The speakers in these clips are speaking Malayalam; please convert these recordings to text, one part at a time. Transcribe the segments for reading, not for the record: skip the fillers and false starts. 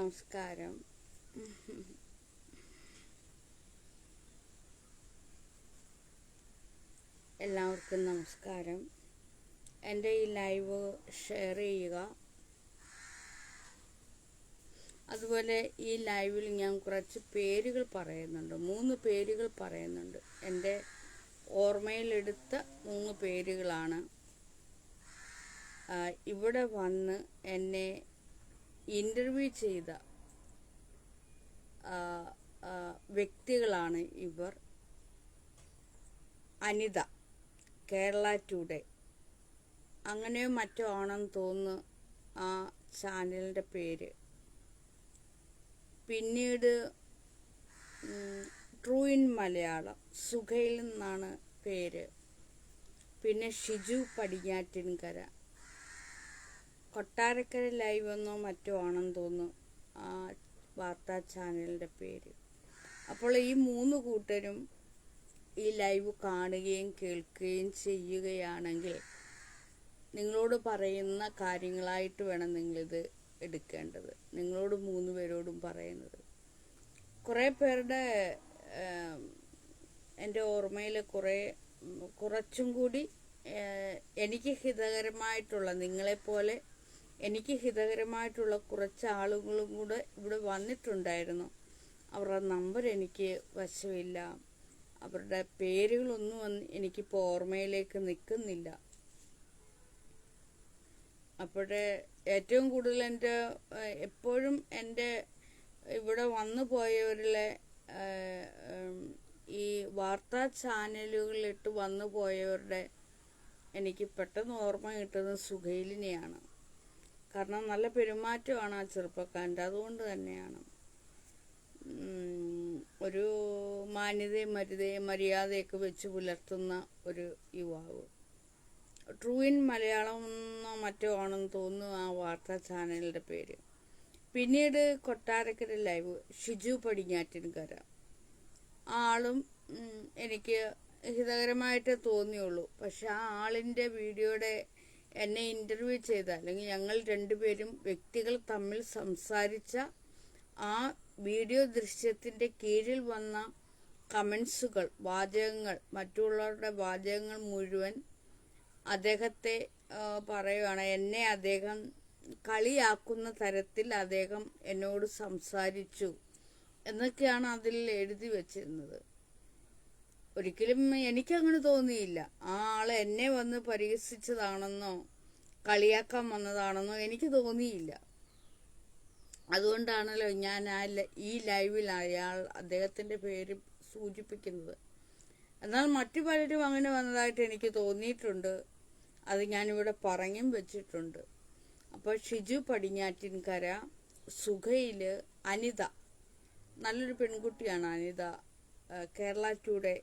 നമസ്കാരം. എല്ലാവർക്കും നമസ്കാരം. എൻ്റെ ഈ ലൈവ് ഷെയർ ചെയ്യുക. അതുപോലെ ഈ ലൈവിൽ ഞാൻ കുറച്ച് പേരുകൾ പറയുന്നുണ്ട്, 3 പേരുകൾ പറയുന്നുണ്ട്. എൻ്റെ ഓർമ്മയിലെടുത്ത 3 പേരുകളാണ്. ഇവിടെ വന്ന് എന്നെ ഇൻ്റർവ്യൂ ചെയ്ത വ്യക്തികളാണ് ഇവർ. അനിത, കേരള ടുഡേ അങ്ങനെയോ മറ്റോ ആണെന്ന് തോന്നുന്നു ആ ചാനലിൻ്റെ പേര്. പിന്നീട് ട്രൂ ഇൻ മലയാളം സുഖയിൽ നിന്നാണ് പേര്. പിന്നെ ഷിജു പടിഞ്ഞാറ്റിൻകര, കൊട്ടാരക്കര ലൈവ് എന്നോ മറ്റോ ആണെന്ന് തോന്നുന്നു ആ വാർത്താ ചാനലിൻ്റെ പേര്. അപ്പോൾ ഈ 3 കൂട്ടരും ഈ ലൈവ് കാണുകയും കേൾക്കുകയും ചെയ്യുകയാണെങ്കിൽ നിങ്ങളോട് പറയുന്ന കാര്യങ്ങളായിട്ട് വേണം നിങ്ങളിത് എടുക്കേണ്ടത്. നിങ്ങളോട് 3 പേരോടും പറയുന്നത്. കുറേ പേരുടെ എൻ്റെ ഓർമ്മയിൽ കുറച്ചും കൂടി എനിക്ക് ഹിതകരമായിട്ടുള്ള, നിങ്ങളെപ്പോലെ എനിക്ക് ഹിതകരമായിട്ടുള്ള കുറച്ച് ആളുകളും കൂടെ ഇവിടെ വന്നിട്ടുണ്ടായിരുന്നു. അവരുടെ നമ്പർ എനിക്ക് വശമില്ല, അവരുടെ പേരുകളൊന്നും എനിക്കിപ്പോൾ ഓർമ്മയിലേക്ക് നിൽക്കുന്നില്ല. അപ്പോഴേ ഏറ്റവും കൂടുതൽ എപ്പോഴും എൻ്റെ ഇവിടെ വന്നു പോയവരിലെ ഈ വാർത്താ ചാനലുകളിലിട്ട് വന്നു പോയവരുടെ എനിക്ക് പെട്ടെന്ന് ഓർമ്മ കിട്ടുന്നത് സുഖയിലിനെയാണ്. കാരണം നല്ല പെരുമാറ്റമാണ് ആ ചെറുപ്പക്കാരൻ്റെ. അതുകൊണ്ട് തന്നെയാണ് ഒരു മാന്യതയും മര്യാദയൊക്കെ വെച്ച് പുലർത്തുന്ന ഒരു യുവാവ്. ട്രൂ ഇൻ മലയാളം എന്നോ മറ്റോ ആണെന്ന് തോന്നുന്നു ആ വാർത്താ ചാനലിൻ്റെ പേര്. പിന്നീട് കൊട്ടാരക്കര ലൈവ് ഷിജു പടിഞ്ഞാറ്റിൻകര, ആ ആളും എനിക്ക് ഹിതകരമായിട്ടേ തോന്നിയുള്ളൂ. പക്ഷെ ആ ആളിൻ്റെ വീഡിയോയുടെ എന്നെ ഇൻ്റർവ്യൂ ചെയ്ത, അല്ലെങ്കിൽ ഞങ്ങൾ 2 പേരും വ്യക്തികൾ തമ്മിൽ സംസാരിച്ച ആ വീഡിയോ ദൃശ്യത്തിൻ്റെ കീഴിൽ വന്ന കമൻസുകൾ, വാചകങ്ങൾ, മറ്റുള്ളവരുടെ വാചകങ്ങൾ മുഴുവൻ അദ്ദേഹത്തെ പറയുകയാണ്. എന്നെ അദ്ദേഹം കളിയാക്കുന്ന തരത്തിൽ അദ്ദേഹം എന്നോട് സംസാരിച്ചു എന്നൊക്കെയാണ് അതിൽ എഴുതി വച്ചിരുന്നത്. ഒരിക്കലും എനിക്കങ്ങനെ തോന്നിയില്ല. ആ ആൾ എന്നെ വന്ന് പരിഹസിച്ചതാണെന്നോ കളിയാക്കാൻ വന്നതാണെന്നോ എനിക്ക് തോന്നിയില്ല. അതുകൊണ്ടാണല്ലോ ഞാൻ ഈ ലൈവിൽ അദ്ദേഹത്തിൻ്റെ പേര് സൂചിപ്പിക്കുന്നത്. എന്നാൽ മറ്റു പലരും അങ്ങനെ വന്നതായിട്ട് എനിക്ക് തോന്നിയിട്ടുണ്ട്. അത് ഞാനിവിടെ പറഞ്ഞും വെച്ചിട്ടുണ്ട്. അപ്പോൾ ഷിജു പടിഞ്ഞാറ്റിൻകര, സുഖയിൽ അനിത, നല്ലൊരു പെൺകുട്ടിയാണ് അനിത, കേരള ടുഡേ.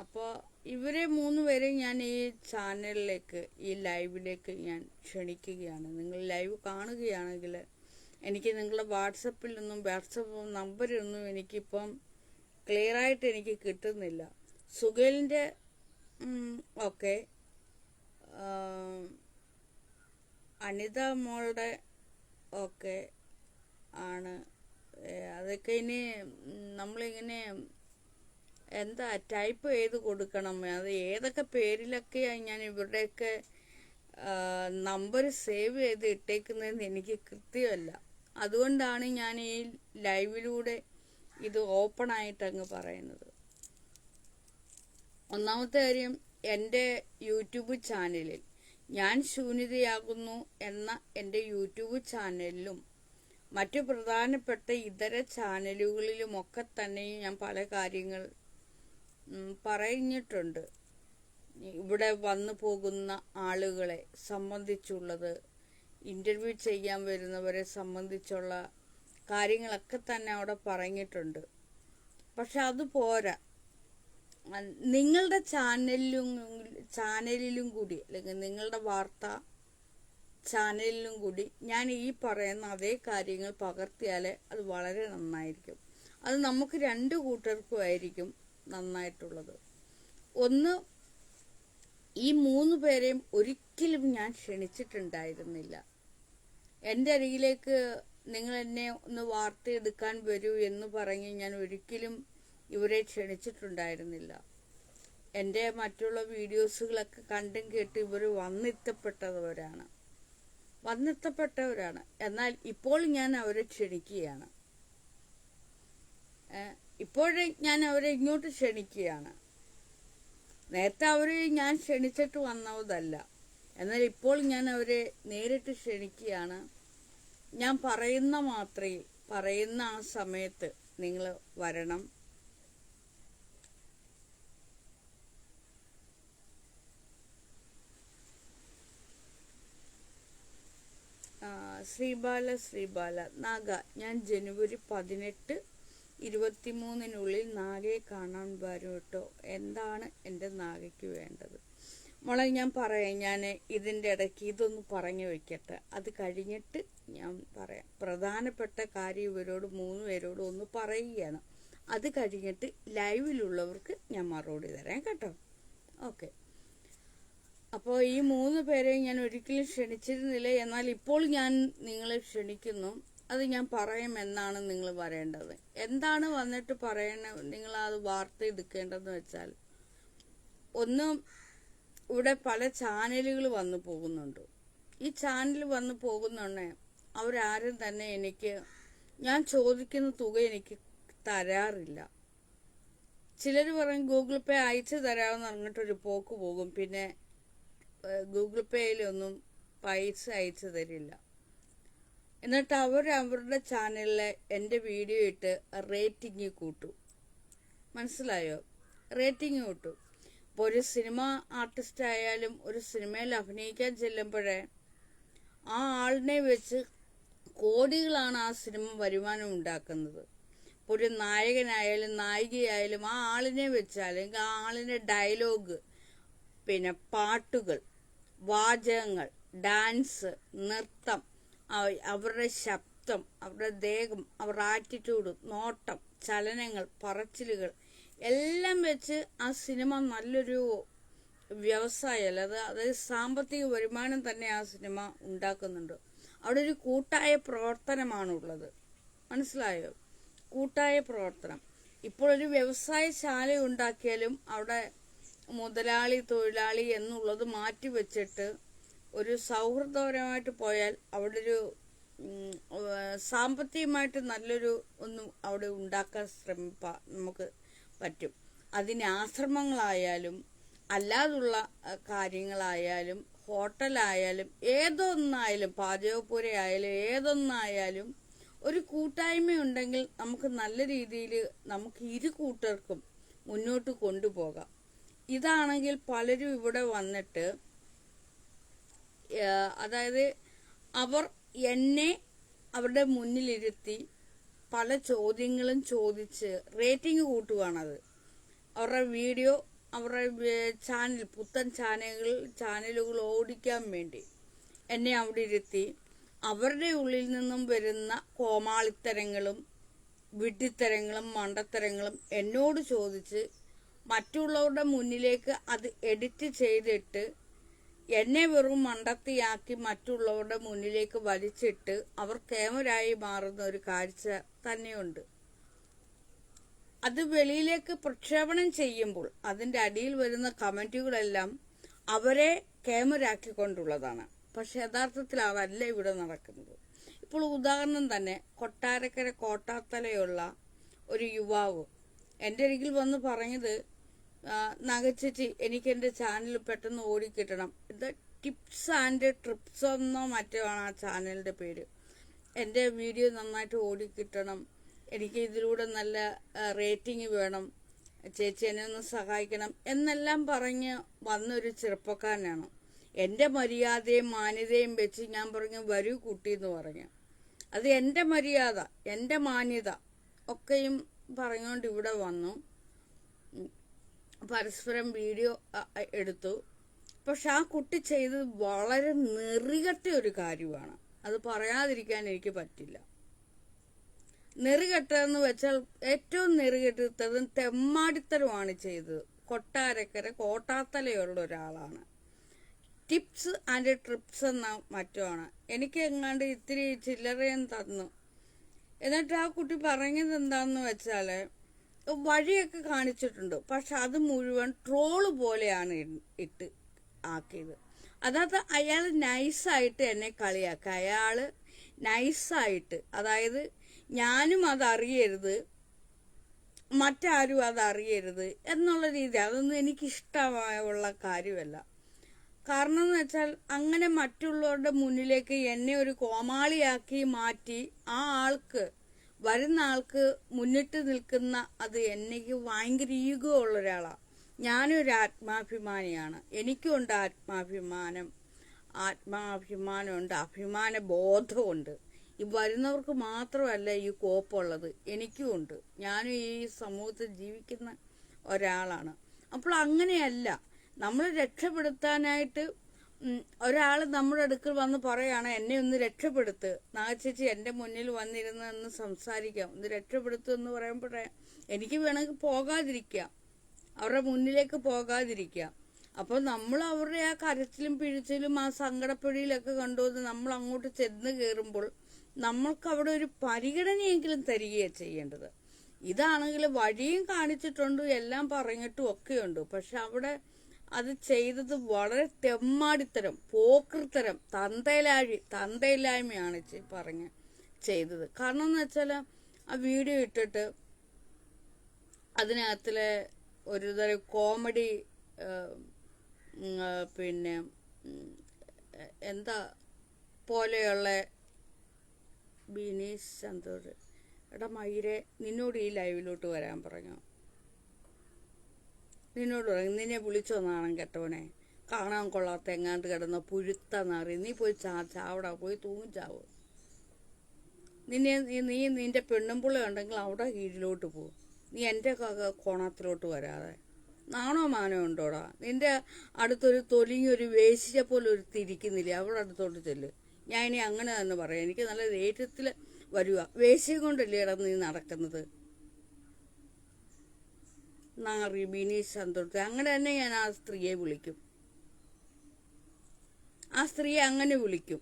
അപ്പോൾ ഇവരെ 3 പേരെയും ഞാൻ ഈ ചാനലിലേക്ക്, ഈ ലൈവിലേക്ക് ഞാൻ ക്ഷണിക്കുകയാണ്. നിങ്ങൾ ലൈവ് കാണുകയാണെങ്കിൽ എനിക്ക് നിങ്ങളുടെ വാട്സപ്പ് നമ്പരൊന്നും എനിക്കിപ്പം ക്ലിയറായിട്ട് എനിക്ക് കിട്ടുന്നില്ല. സുഖലിൻ്റെ ഓക്കെ, അനിത മോളുടെ ഓക്കെ ആണ്. അതൊക്കെ ഇനി നമ്മളിങ്ങനെ എന്താ ടൈപ്പ് ചെയ്ത് കൊടുക്കണം. അത് ഏതൊക്കെ പേരിലൊക്കെയാണ് ഞാൻ ഇവരുടെയൊക്കെ നമ്പർ സേവ് ചെയ്ത് ഇട്ടേക്കുന്നതെന്ന് എനിക്ക് കൃത്യമല്ല. അതുകൊണ്ടാണ് ഞാൻ ഈ ലൈവിലൂടെ ഇത് ഓപ്പണായിട്ട് അങ്ങ് പറയുന്നത്. ഒന്നാമത്തെ കാര്യം, എൻ്റെ യൂട്യൂബ് ചാനലിൽ ഞാൻ ശൂന്യതയാകുന്നു എന്ന എൻ്റെ യൂട്യൂബ് ചാനലിലും മറ്റു പ്രധാനപ്പെട്ട ഇതര ചാനലുകളിലുമൊക്കെ തന്നെയും ഞാൻ പല കാര്യങ്ങൾ പറഞ്ഞിട്ടുണ്ട്. ഇവിടെ വന്നു പോകുന്ന ആളുകളെ സംബന്ധിച്ചുള്ളത്, ഇൻ്റർവ്യൂ ചെയ്യാൻ വരുന്നവരെ സംബന്ധിച്ചുള്ള കാര്യങ്ങളൊക്കെ തന്നെ അവിടെ പറഞ്ഞിട്ടുണ്ട്. പക്ഷെ അത് പോരാ, നിങ്ങളുടെ ചാനലിലും കൂടി, അല്ലെങ്കിൽ നിങ്ങളുടെ വാർത്താ ചാനലിലും കൂടി ഞാൻ ഈ പറയുന്ന അതേ കാര്യങ്ങൾ പകർത്തിയാൽ അത് വളരെ നന്നായിരിക്കും. അത് നമുക്ക് 2 കൂട്ടർക്കുമായിരിക്കും നന്നായിട്ടുള്ളത്. ഒന്ന്, ഈ 3 പേരെയും ഒരിക്കലും ഞാൻ ക്ഷണിച്ചിട്ടുണ്ടായിരുന്നില്ല. എൻ്റെ അരികിലേക്ക് നിങ്ങൾ എന്നെ ഒന്ന് വാർത്തെടുക്കാൻ വരൂ എന്ന് പറഞ്ഞ് ഞാൻ ഒരിക്കലും ഇവരെ ക്ഷണിച്ചിട്ടുണ്ടായിരുന്നില്ല. എൻ്റെ മറ്റുള്ള വീഡിയോസുകളൊക്കെ കണ്ടും കേട്ട് ഇവർ വന്നെത്തപ്പെട്ടവരാണ്. എന്നാൽ ഇപ്പോൾ ഞാൻ അവരെ ക്ഷണിക്കുകയാണ്. ഇപ്പോഴേ ഞാൻ അവരെ ഇങ്ങോട്ട് ക്ഷണിക്കുകയാണ്. നേരത്തെ അവരെ ഞാൻ ക്ഷണിച്ചിട്ട് വന്നതല്ല. എന്നാൽ ഇപ്പോൾ ഞാൻ അവരെ നേരിട്ട് ക്ഷണിക്കുകയാണ്. ഞാൻ പറയുന്ന മാത്രയിൽ, പറയുന്ന ആ സമയത്ത് നിങ്ങൾ വരണം. ശ്രീബാല നാഗ, ഞാൻ ജനുവരി 18, 23 നാഗയെ കാണാൻ വരും കേട്ടോ. എന്താണ് എൻ്റെ നാഗയ്ക്ക് വേണ്ടത്? മോളെ ഞാൻ പറയാം. ഞാൻ ഇതിൻ്റെ ഇടയ്ക്ക് ഇതൊന്ന് പറഞ്ഞു വെക്കട്ടെ, അത് കഴിഞ്ഞിട്ട് ഞാൻ പറയാം. പ്രധാനപ്പെട്ട കാര്യം ഇവരോട് 3 പേരോട് ഒന്ന് പറയുകയാണ്. അത് കഴിഞ്ഞിട്ട് ലൈവിലുള്ളവർക്ക് ഞാൻ മറുപടി തരാം കേട്ടോ. ഓക്കെ. അപ്പോൾ ഈ 3 പേരെയും ഞാൻ ഒരിക്കലും ക്ഷണിച്ചിരുന്നില്ല. എന്നാൽ ഇപ്പോൾ ഞാൻ നിങ്ങളെ ക്ഷണിക്കുന്നു. അത് ഞാൻ പറയുമെന്നാണ് നിങ്ങൾ പറയേണ്ടത്. എന്താണ് വന്നിട്ട് നിങ്ങൾ അത് വാർത്ത എടുക്കേണ്ടതെന്ന് വെച്ചാൽ, ഒന്ന്, ഇവിടെ പല ചാനലുകൾ വന്നു പോകുന്നുണ്ട്. ഈ ചാനൽ വന്നു പോകുന്നുണ്ടേ അവരാരും തന്നെ ഞാൻ ചോദിക്കുന്ന തുക എനിക്ക് തരാറില്ല. ചിലർ പറയും ഗൂഗിൾ പേ അയച്ചു തരാമെന്ന് പറഞ്ഞിട്ടൊരു പോക്ക് പോകും. പിന്നെ ഗൂഗിൾ പേയിലൊന്നും പൈസ അയച്ചു തരില്ല. എന്നിട്ട് അവരുടെ ചാനലിൽ എൻ്റെ വീഡിയോ ഇട്ട് റേറ്റിംഗ് കൂട്ടും. മനസ്സിലായോ? റേറ്റിംഗ് കൂട്ടും. ഇപ്പോൾ ഒരു സിനിമ ആർട്ടിസ്റ്റ് ആയാലും ഒരു സിനിമയിൽ അഭിനയിക്കാൻ ചെല്ലുമ്പോഴേ ആ ആളിനെ വെച്ച് കോടികളാണ് ആ സിനിമ വരുമാനം ഉണ്ടാക്കുന്നത്. ഇപ്പോൾ ഒരു നായകനായാലും നായികയായാലും ആ ആളിനെ വെച്ച്, അല്ലെങ്കിൽ ആ ആളിൻ്റെ ഡയലോഗ്, പിന്നെ പാട്ടുകൾ, വാചകങ്ങൾ, ഡാൻസ്, നൃത്തം, അവരുടെ ശബ്ദം, അവരുടെ ദേഹം, അവരുടെ ആറ്റിറ്റ്യൂഡ്, നോട്ടം, ചലനങ്ങൾ, പറച്ചിലുകൾ എല്ലാം വെച്ച് ആ സിനിമ നല്ലൊരു വ്യവസായമല്ല, അതായത് സാമ്പത്തിക വരുമാനം തന്നെ ആ സിനിമ ഉണ്ടാക്കുന്നുണ്ട്. അവിടെ ഒരു കൂട്ടായ പ്രവർത്തനമാണുള്ളത്. മനസ്സിലായോ? കൂട്ടായ പ്രവർത്തനം. ഇപ്പോൾ ഒരു വ്യവസായശാല ഉണ്ടാക്കിയാലും അവിടെ മുതലാളി തൊഴിലാളി എന്നുള്ളത് മാറ്റി വെച്ചിട്ട് ഒരു സൗഹൃദപരമായിട്ട് പോയാൽ അവിടെ ഒരു സാമ്പത്തികമായിട്ട് നല്ലൊരു ഒന്നും അവിടെ ഉണ്ടാക്കാൻ നമുക്ക് പറ്റും. അതിന് ആശ്രമങ്ങളായാലും അല്ലാതുള്ള കാര്യങ്ങളായാലും ഹോട്ടലായാലും ഏതൊന്നായാലും പാചകപ്പുരയായാലും ഏതൊന്നായാലും ഒരു കൂട്ടായ്മ ഉണ്ടെങ്കിൽ നമുക്ക് നല്ല രീതിയിൽ നമുക്ക് ഇരു കൂട്ടർക്കും മുന്നോട്ട് കൊണ്ടുപോകാം. ഇതാണെങ്കിൽ പലരും ഇവിടെ വന്നിട്ട്, അതായത് അവർ എന്നെ അവരുടെ മുന്നിലിരുത്തി പല ചോദ്യങ്ങളും ചോദിച്ച് റേറ്റിംഗ് കൂട്ടുകയാണത്. അവരുടെ വീഡിയോ, അവരുടെ ചാനൽ, പുത്തൻ ചാനലുകൾ ഓടിക്കാൻ വേണ്ടി എന്നെ അവിടെ ഇരുത്തി അവരുടെ ഉള്ളിൽ നിന്നും വരുന്ന കോമാളിത്തരങ്ങളും വിഡ്ഢിത്തരങ്ങളും മണ്ടത്തരങ്ങളും എന്നോട് ചോദിച്ച് മറ്റുള്ളവരുടെ മുന്നിലേക്ക് അത് എഡിറ്റ് ചെയ്തിട്ട് എന്നെ വെറും മണ്ടത്തിയാക്കി മറ്റുള്ളവരുടെ മുന്നിലേക്ക് വലിച്ചിട്ട് അവർ കേമരായി മാറുന്ന ഒരു കാഴ്ച തന്നെയുണ്ട്. അത് വെളിയിലേക്ക് പ്രക്ഷേപണം ചെയ്യുമ്പോൾ അതിൻ്റെ അടിയിൽ വരുന്ന കമന്റുകളെല്ലാം അവരെ കേമരാക്കിക്കൊണ്ടുള്ളതാണ്. പക്ഷെ യഥാർത്ഥത്തിൽ അതല്ല ഇവിടെ നടക്കുന്നത്. ഇപ്പോൾ ഉദാഹരണം തന്നെ, കൊട്ടാരക്കര കോട്ടാത്തലയുള്ള ഒരു യുവാവ് എൻ്റെ അരികിൽ വന്ന് പറഞ്ഞത്, നഗച്ചേച്ചി എനിക്ക് എൻ്റെ ചാനൽ പെട്ടെന്ന് ഓടിക്കിട്ടണം. ഇത് ടിപ്സ് ആൻഡ് ട്രിപ്സ് എന്നോ മറ്റോ ആണ് ആ ചാനലിൻ്റെ പേര്. എൻ്റെ വീഡിയോ നന്നായിട്ട് ഓടിക്കിട്ടണം, എനിക്ക് ഇതിലൂടെ നല്ല റേറ്റിംഗ് വേണം, ചേച്ചി എന്നെ ഒന്ന് സഹായിക്കണം എന്നെല്ലാം പറഞ്ഞ് വന്നൊരു ചെറുപ്പക്കാരനാണ്. എൻ്റെ മര്യാദയും മാന്യതയും വെച്ച് ഞാൻ പറഞ്ഞു വരൂ കുട്ടി എന്ന് പറഞ്ഞു. അത് എൻ്റെ മര്യാദ, എൻ്റെ മാന്യത ഒക്കെയും പറഞ്ഞുകൊണ്ട് ഇവിടെ വന്നു. പരസ്പരം വീഡിയോ എടുത്തു. പക്ഷെ ആ കുട്ടി ചെയ്തത് വളരെ നെറികെട്ട ഒരു കാര്യമാണ്. അത് പറയാതിരിക്കാൻ എനിക്ക് പറ്റില്ല. നെറികെട്ടതെന്ന് വെച്ചാൽ ഏറ്റവും നെറികെട്ടതും തെമ്മാടിത്തരമാണ് ചെയ്തത്. കൊട്ടാരക്കര കോട്ടാത്തലയുള്ള ഒരാളാണ്. ടിപ്സ് ആൻഡ് ട്രിപ്സ് എന്ന മറ്റോ ആണ്. എനിക്ക് എങ്ങാണ്ട് ഇത്തിരി ചില്ലറയും തന്നു എന്നിട്ട് ആ കുട്ടി പറഞ്ഞത് എന്താന്ന് വെച്ചാല് വഴിയൊക്കെ കാണിച്ചിട്ടുണ്ട്, പക്ഷെ അത് മുഴുവൻ ട്രോള് പോലെയാണ് ഇട്ട് ആക്കിയത്. അതായത് അയാൾ നൈസായിട്ട് എന്നെ കളിയാക്കുക. അയാള് നൈസായിട്ട്, അതായത് ഞാനും അതറിയരുത്, മറ്റാരും അതറിയരുത് എന്നുള്ള രീതി. അതൊന്നും എനിക്കിഷ്ടമുള്ള കാര്യമല്ല. കാരണം എന്ന് വെച്ചാൽ അങ്ങനെ മറ്റുള്ളവരുടെ മുന്നിലേക്ക് എന്നെ ഒരു കോമാളിയാക്കി മാറ്റി ആ ആൾക്ക്, വരുന്ന ആൾക്ക് മുന്നിട്ട് നിൽക്കുന്ന അത് എനിക്ക് ഭയങ്കര ഈഗോ ഉള്ള ഒരാളാണ്. ഞാനൊരു ആത്മാഭിമാനിയാണ്, എനിക്കുണ്ട് ആത്മാഭിമാനമുണ്ട്, അഭിമാന ബോധമുണ്ട്. ഈ വരുന്നവർക്ക് മാത്രമല്ല ഈ കോപ്പുള്ളത്, എനിക്കുമുണ്ട്. ഞാനും ഈ സമൂഹത്തിൽ ജീവിക്കുന്ന ഒരാളാണ്. അപ്പോൾ അങ്ങനെയല്ല, നമ്മൾ രക്ഷപ്പെടുത്താനായിട്ട് ഒരാൾ നമ്മുടെ അടുക്കൽ വന്ന് പറയാണ് എന്നെ ഒന്ന് രക്ഷപ്പെടുത്ത്, നാഗച്ചേച്ചി എൻ്റെ മുന്നിൽ വന്നിരുന്ന് ഒന്ന് സംസാരിക്കാം, ഒന്ന് രക്ഷപ്പെടുത്തു എന്ന് പറയുമ്പോഴേ എനിക്ക് വേണമെങ്കിൽ പോകാതിരിക്കാം, അവരുടെ മുന്നിലേക്ക് പോകാതിരിക്കാം. അപ്പോൾ നമ്മൾ അവരുടെ ആ കരച്ചിലും പിഴിച്ചിലും ആ സങ്കടപ്പെടിയിലൊക്കെ കണ്ടുവന്ന് നമ്മൾ അങ്ങോട്ട് ചെന്ന് കയറുമ്പോൾ നമ്മൾക്ക് അവിടെ ഒരു പരിഗണനയെങ്കിലും തരികയാണ് ചെയ്യേണ്ടത്. ഇതാണെങ്കിൽ വഴിയും കാണിച്ചിട്ടുണ്ട്, എല്ലാം പറഞ്ഞിട്ടും ഒക്കെയുണ്ട്. പക്ഷെ അവിടെ അത് ചെയ്തത് വളരെ തെമ്മാടിത്തരം, പോക്കൃത്തരം, തന്തയില്ലായ്മയാണ് ചെയ്തത്. കാരണം എന്ന് വെച്ചാൽ ആ വീഡിയോ ഇട്ടിട്ട് അതിനകത്തിലെ ഒരു തരം കോമഡി, പിന്നെ എന്താ പോലെയുള്ള ബിനീഷ് സന്തോഷ്, എടാ മയിരെ നിന്നോട് ഈ ലൈവിലോട്ട് വരാൻ പറഞ്ഞു, നിന്നോട് പറഞ്ഞു, നിന്നെ വിളിച്ചോ നാണം കെട്ടവനെ, കാണാൻ കൊള്ളാത്ത എങ്ങാണ്ട് കിടന്ന പുഴുത്ത നാറി, നീ പോയി ചാവടാ, പോയി തൂങ്ങിച്ചാവ്. നിന്റെ പെണ്ണുമ്പിള്ള ഉണ്ടെങ്കിൽ അവിടെ കീഴിലോട്ട് പോ, നീ എൻ്റെ കോണത്തിലോട്ട് വരാതെ. നാണോ മാനോ ഉണ്ടോടാ? നിന്റെ അടുത്തൊരു തൊലിഞ്ഞൊരു വേശിയെ പോലെ ഒരു തിരിക്കുന്നില്ല, അവിടെ അടുത്തോട്ട് ചെല്ല്. ഞാൻ ഇനി അങ്ങനെ തന്നെ പറയാം, എനിക്ക് നല്ല ദേഷ്യത്തിൽ വരുക. വേശിയും കൊണ്ടല്ലേ നീ നടക്കുന്നത്, നാറി ബിനീഷ് സന്തോഷ്. അങ്ങനെ തന്നെ ഞാൻ ആ സ്ത്രീയെ വിളിക്കും, ആ സ്ത്രീയെ അങ്ങനെ വിളിക്കും.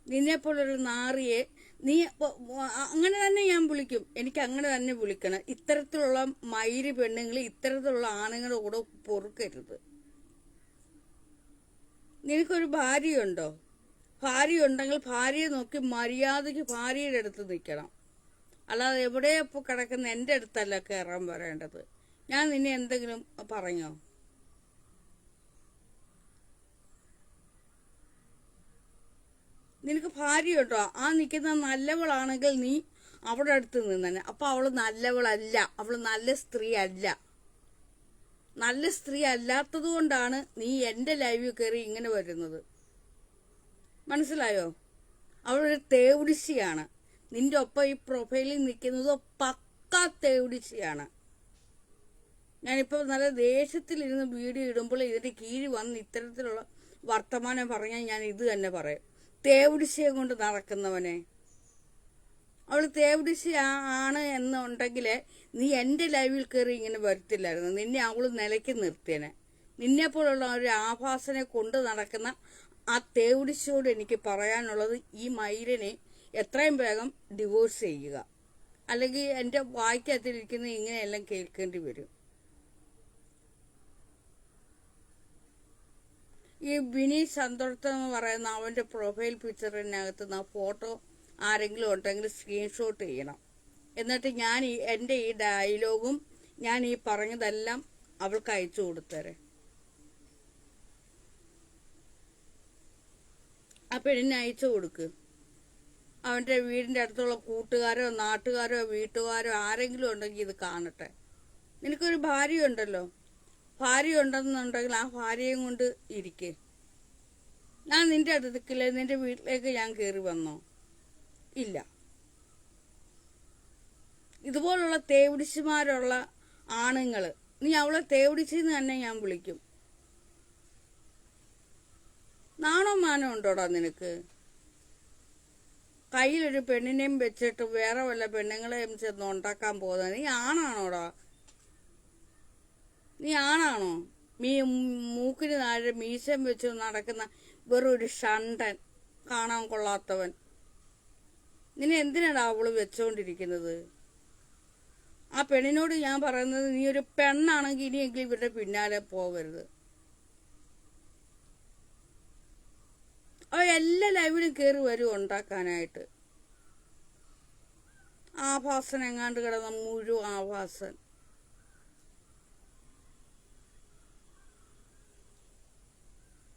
നിന്നെപ്പോലൊരു നാറിയെ നീ അങ്ങനെ തന്നെ ഞാൻ വിളിക്കും, എനിക്ക് അങ്ങനെ തന്നെ വിളിക്കണം. ഇത്തരത്തിലുള്ള മയിര് പെണ്ണുങ്ങൾ ഇത്തരത്തിലുള്ള ആണുങ്ങളുടെ കൂടെ പൊറുക്കരുത്. നിനക്കൊരു ഭാര്യയുണ്ടോ? ഭാര്യ ഉണ്ടെങ്കിൽ ഭാര്യയെ നോക്കി മര്യാദയ്ക്ക് ഭാര്യയുടെ അടുത്ത് നിൽക്കണം, അല്ലാതെ എവിടെയോ ഇപ്പോൾ കിടക്കുന്ന എൻ്റെ അടുത്തല്ല കയറാൻ വരേണ്ടത്. ഞാൻ നിന്നെ എന്തെങ്കിലും പറഞ്ഞോ? നിനക്ക് ഭാര്യയുണ്ടോ? ആ നിൽക്കുന്ന നല്ലവളാണെങ്കിൽ നീ അവിടെ അടുത്ത് നിന്നെ. അപ്പൊ അവള് നല്ലവളല്ല, അവള് നല്ല സ്ത്രീ അല്ല. നല്ല സ്ത്രീ അല്ലാത്തത് കൊണ്ടാണ് നീ എൻ്റെ ലൈവിൽ കയറി ഇങ്ങനെ വരുന്നത്. മനസ്സിലായോ? അവളൊരു തേവിടിശിയാണ്. നിന്റെ ഒപ്പം ഈ പ്രൊഫൈലിൽ നിൽക്കുന്നത് പക്ക തേവിടിശിയാണ്. ഞാനിപ്പോൾ നല്ല ദേഷ്യത്തിലിരുന്ന് വീഡിയോ ഇടുമ്പോൾ ഇതിന്റെ കീഴിൽ വന്ന് ഇത്തരത്തിലുള്ള വർത്തമാനം പറഞ്ഞാൽ ഞാൻ ഇത് തന്നെ പറയും, തേവിടിശയെ കൊണ്ട് നടക്കുന്നവനെ. അവൾ തേവിടിശ ആണ് എന്നുണ്ടെങ്കിൽ നീ എൻ്റെ ലൈവിൽ കയറി ഇങ്ങനെ വരുത്തില്ലായിരുന്നു, നിന്നെ അവള് നിലയ്ക്ക് നിർത്തിയനെ. നിന്നെപ്പോലുള്ള ഒരു ആഭാസനെ കൊണ്ട് നടക്കുന്ന ആ തേവിടിശയോട് എനിക്ക് പറയാനുള്ളത്, ഈ മയിലിനെ എത്രയും വേഗം ഡിവോഴ്സ് ചെയ്യുക, അല്ലെങ്കിൽ എൻ്റെ വായിക്കകത്തിരിക്കുന്ന ഇങ്ങനെയെല്ലാം കേൾക്കേണ്ടി വരും. ഈ ബിനീഷ് സന്തോഷ് എന്ന് പറയുന്ന അവൻ്റെ പ്രൊഫൈൽ പിക്ചറിനകത്ത് നിന്ന് ഫോട്ടോ ആരെങ്കിലും ഉണ്ടെങ്കിൽ സ്ക്രീൻഷോട്ട് ചെയ്യണം. എന്നിട്ട് ഞാൻ എൻ്റെ ഈ ഡയലോഗും ഞാൻ ഈ പറഞ്ഞതെല്ലാം അവൾക്ക് അയച്ചു കൊടുത്തേരെ. ആ പെണ്ണിനെ അയച്ചു കൊടുക്ക്. അവൻ്റെ വീടിൻ്റെ അടുത്തുള്ള കൂട്ടുകാരോ നാട്ടുകാരോ വീട്ടുകാരോ ആരെങ്കിലും ഉണ്ടെങ്കിൽ ഇത് കാണട്ടെ. നിനക്കൊരു ഭാര്യയുണ്ടല്ലോ, ഭാര്യ ഉണ്ടെന്നുണ്ടെങ്കിൽ ആ ഭാര്യയും കൊണ്ട് ഇരിക്കേ. ഞാൻ നിന്റെ അടുത്തേക്കില്ലേ, നിന്റെ വീട്ടിലേക്ക് ഞാൻ കയറി വന്നോ? ഇല്ല. ഇതുപോലുള്ള തേവിടിച്ചുമാരുള്ള ആണുങ്ങള്, നീ അവളെ തേവിടിച്ചെന്ന് തന്നെ ഞാൻ വിളിക്കും. നാണോ മാനോ ഉണ്ടോടാ നിനക്ക്? കയ്യിലൊരു പെണ്ണിനെയും വെച്ചിട്ട് വേറെ വല്ല പെണ്ണുങ്ങളെയും ചെന്ന് ഉണ്ടാക്കാൻ പോകുന്നത് നീ ആണാണോടാ? നീ ആണാണോ? മൂക്കിന് താഴെ മീശം വെച്ച് നടക്കുന്ന വെറൊരു ഷണ്ടൻ, കാണാൻ കൊള്ളാത്തവൻ. നിന്നെ എന്തിനാണ് അവള് വെച്ചോണ്ടിരിക്കുന്നത്? ആ പെണ്ണിനോട് ഞാൻ പറയുന്നത്, നീ ഒരു പെണ്ണാണെങ്കിൽ ഇനിയെങ്കിലും ഇവരുടെ പിന്നാലെ പോകരുത്. അവ എല്ലാ ലൈവിലും കയറി വരും ഉണ്ടാക്കാനായിട്ട്. ആഭാസൻ എങ്ങാണ്ട് കിടന്ന മുഴുവൻ ആഭാസൻ.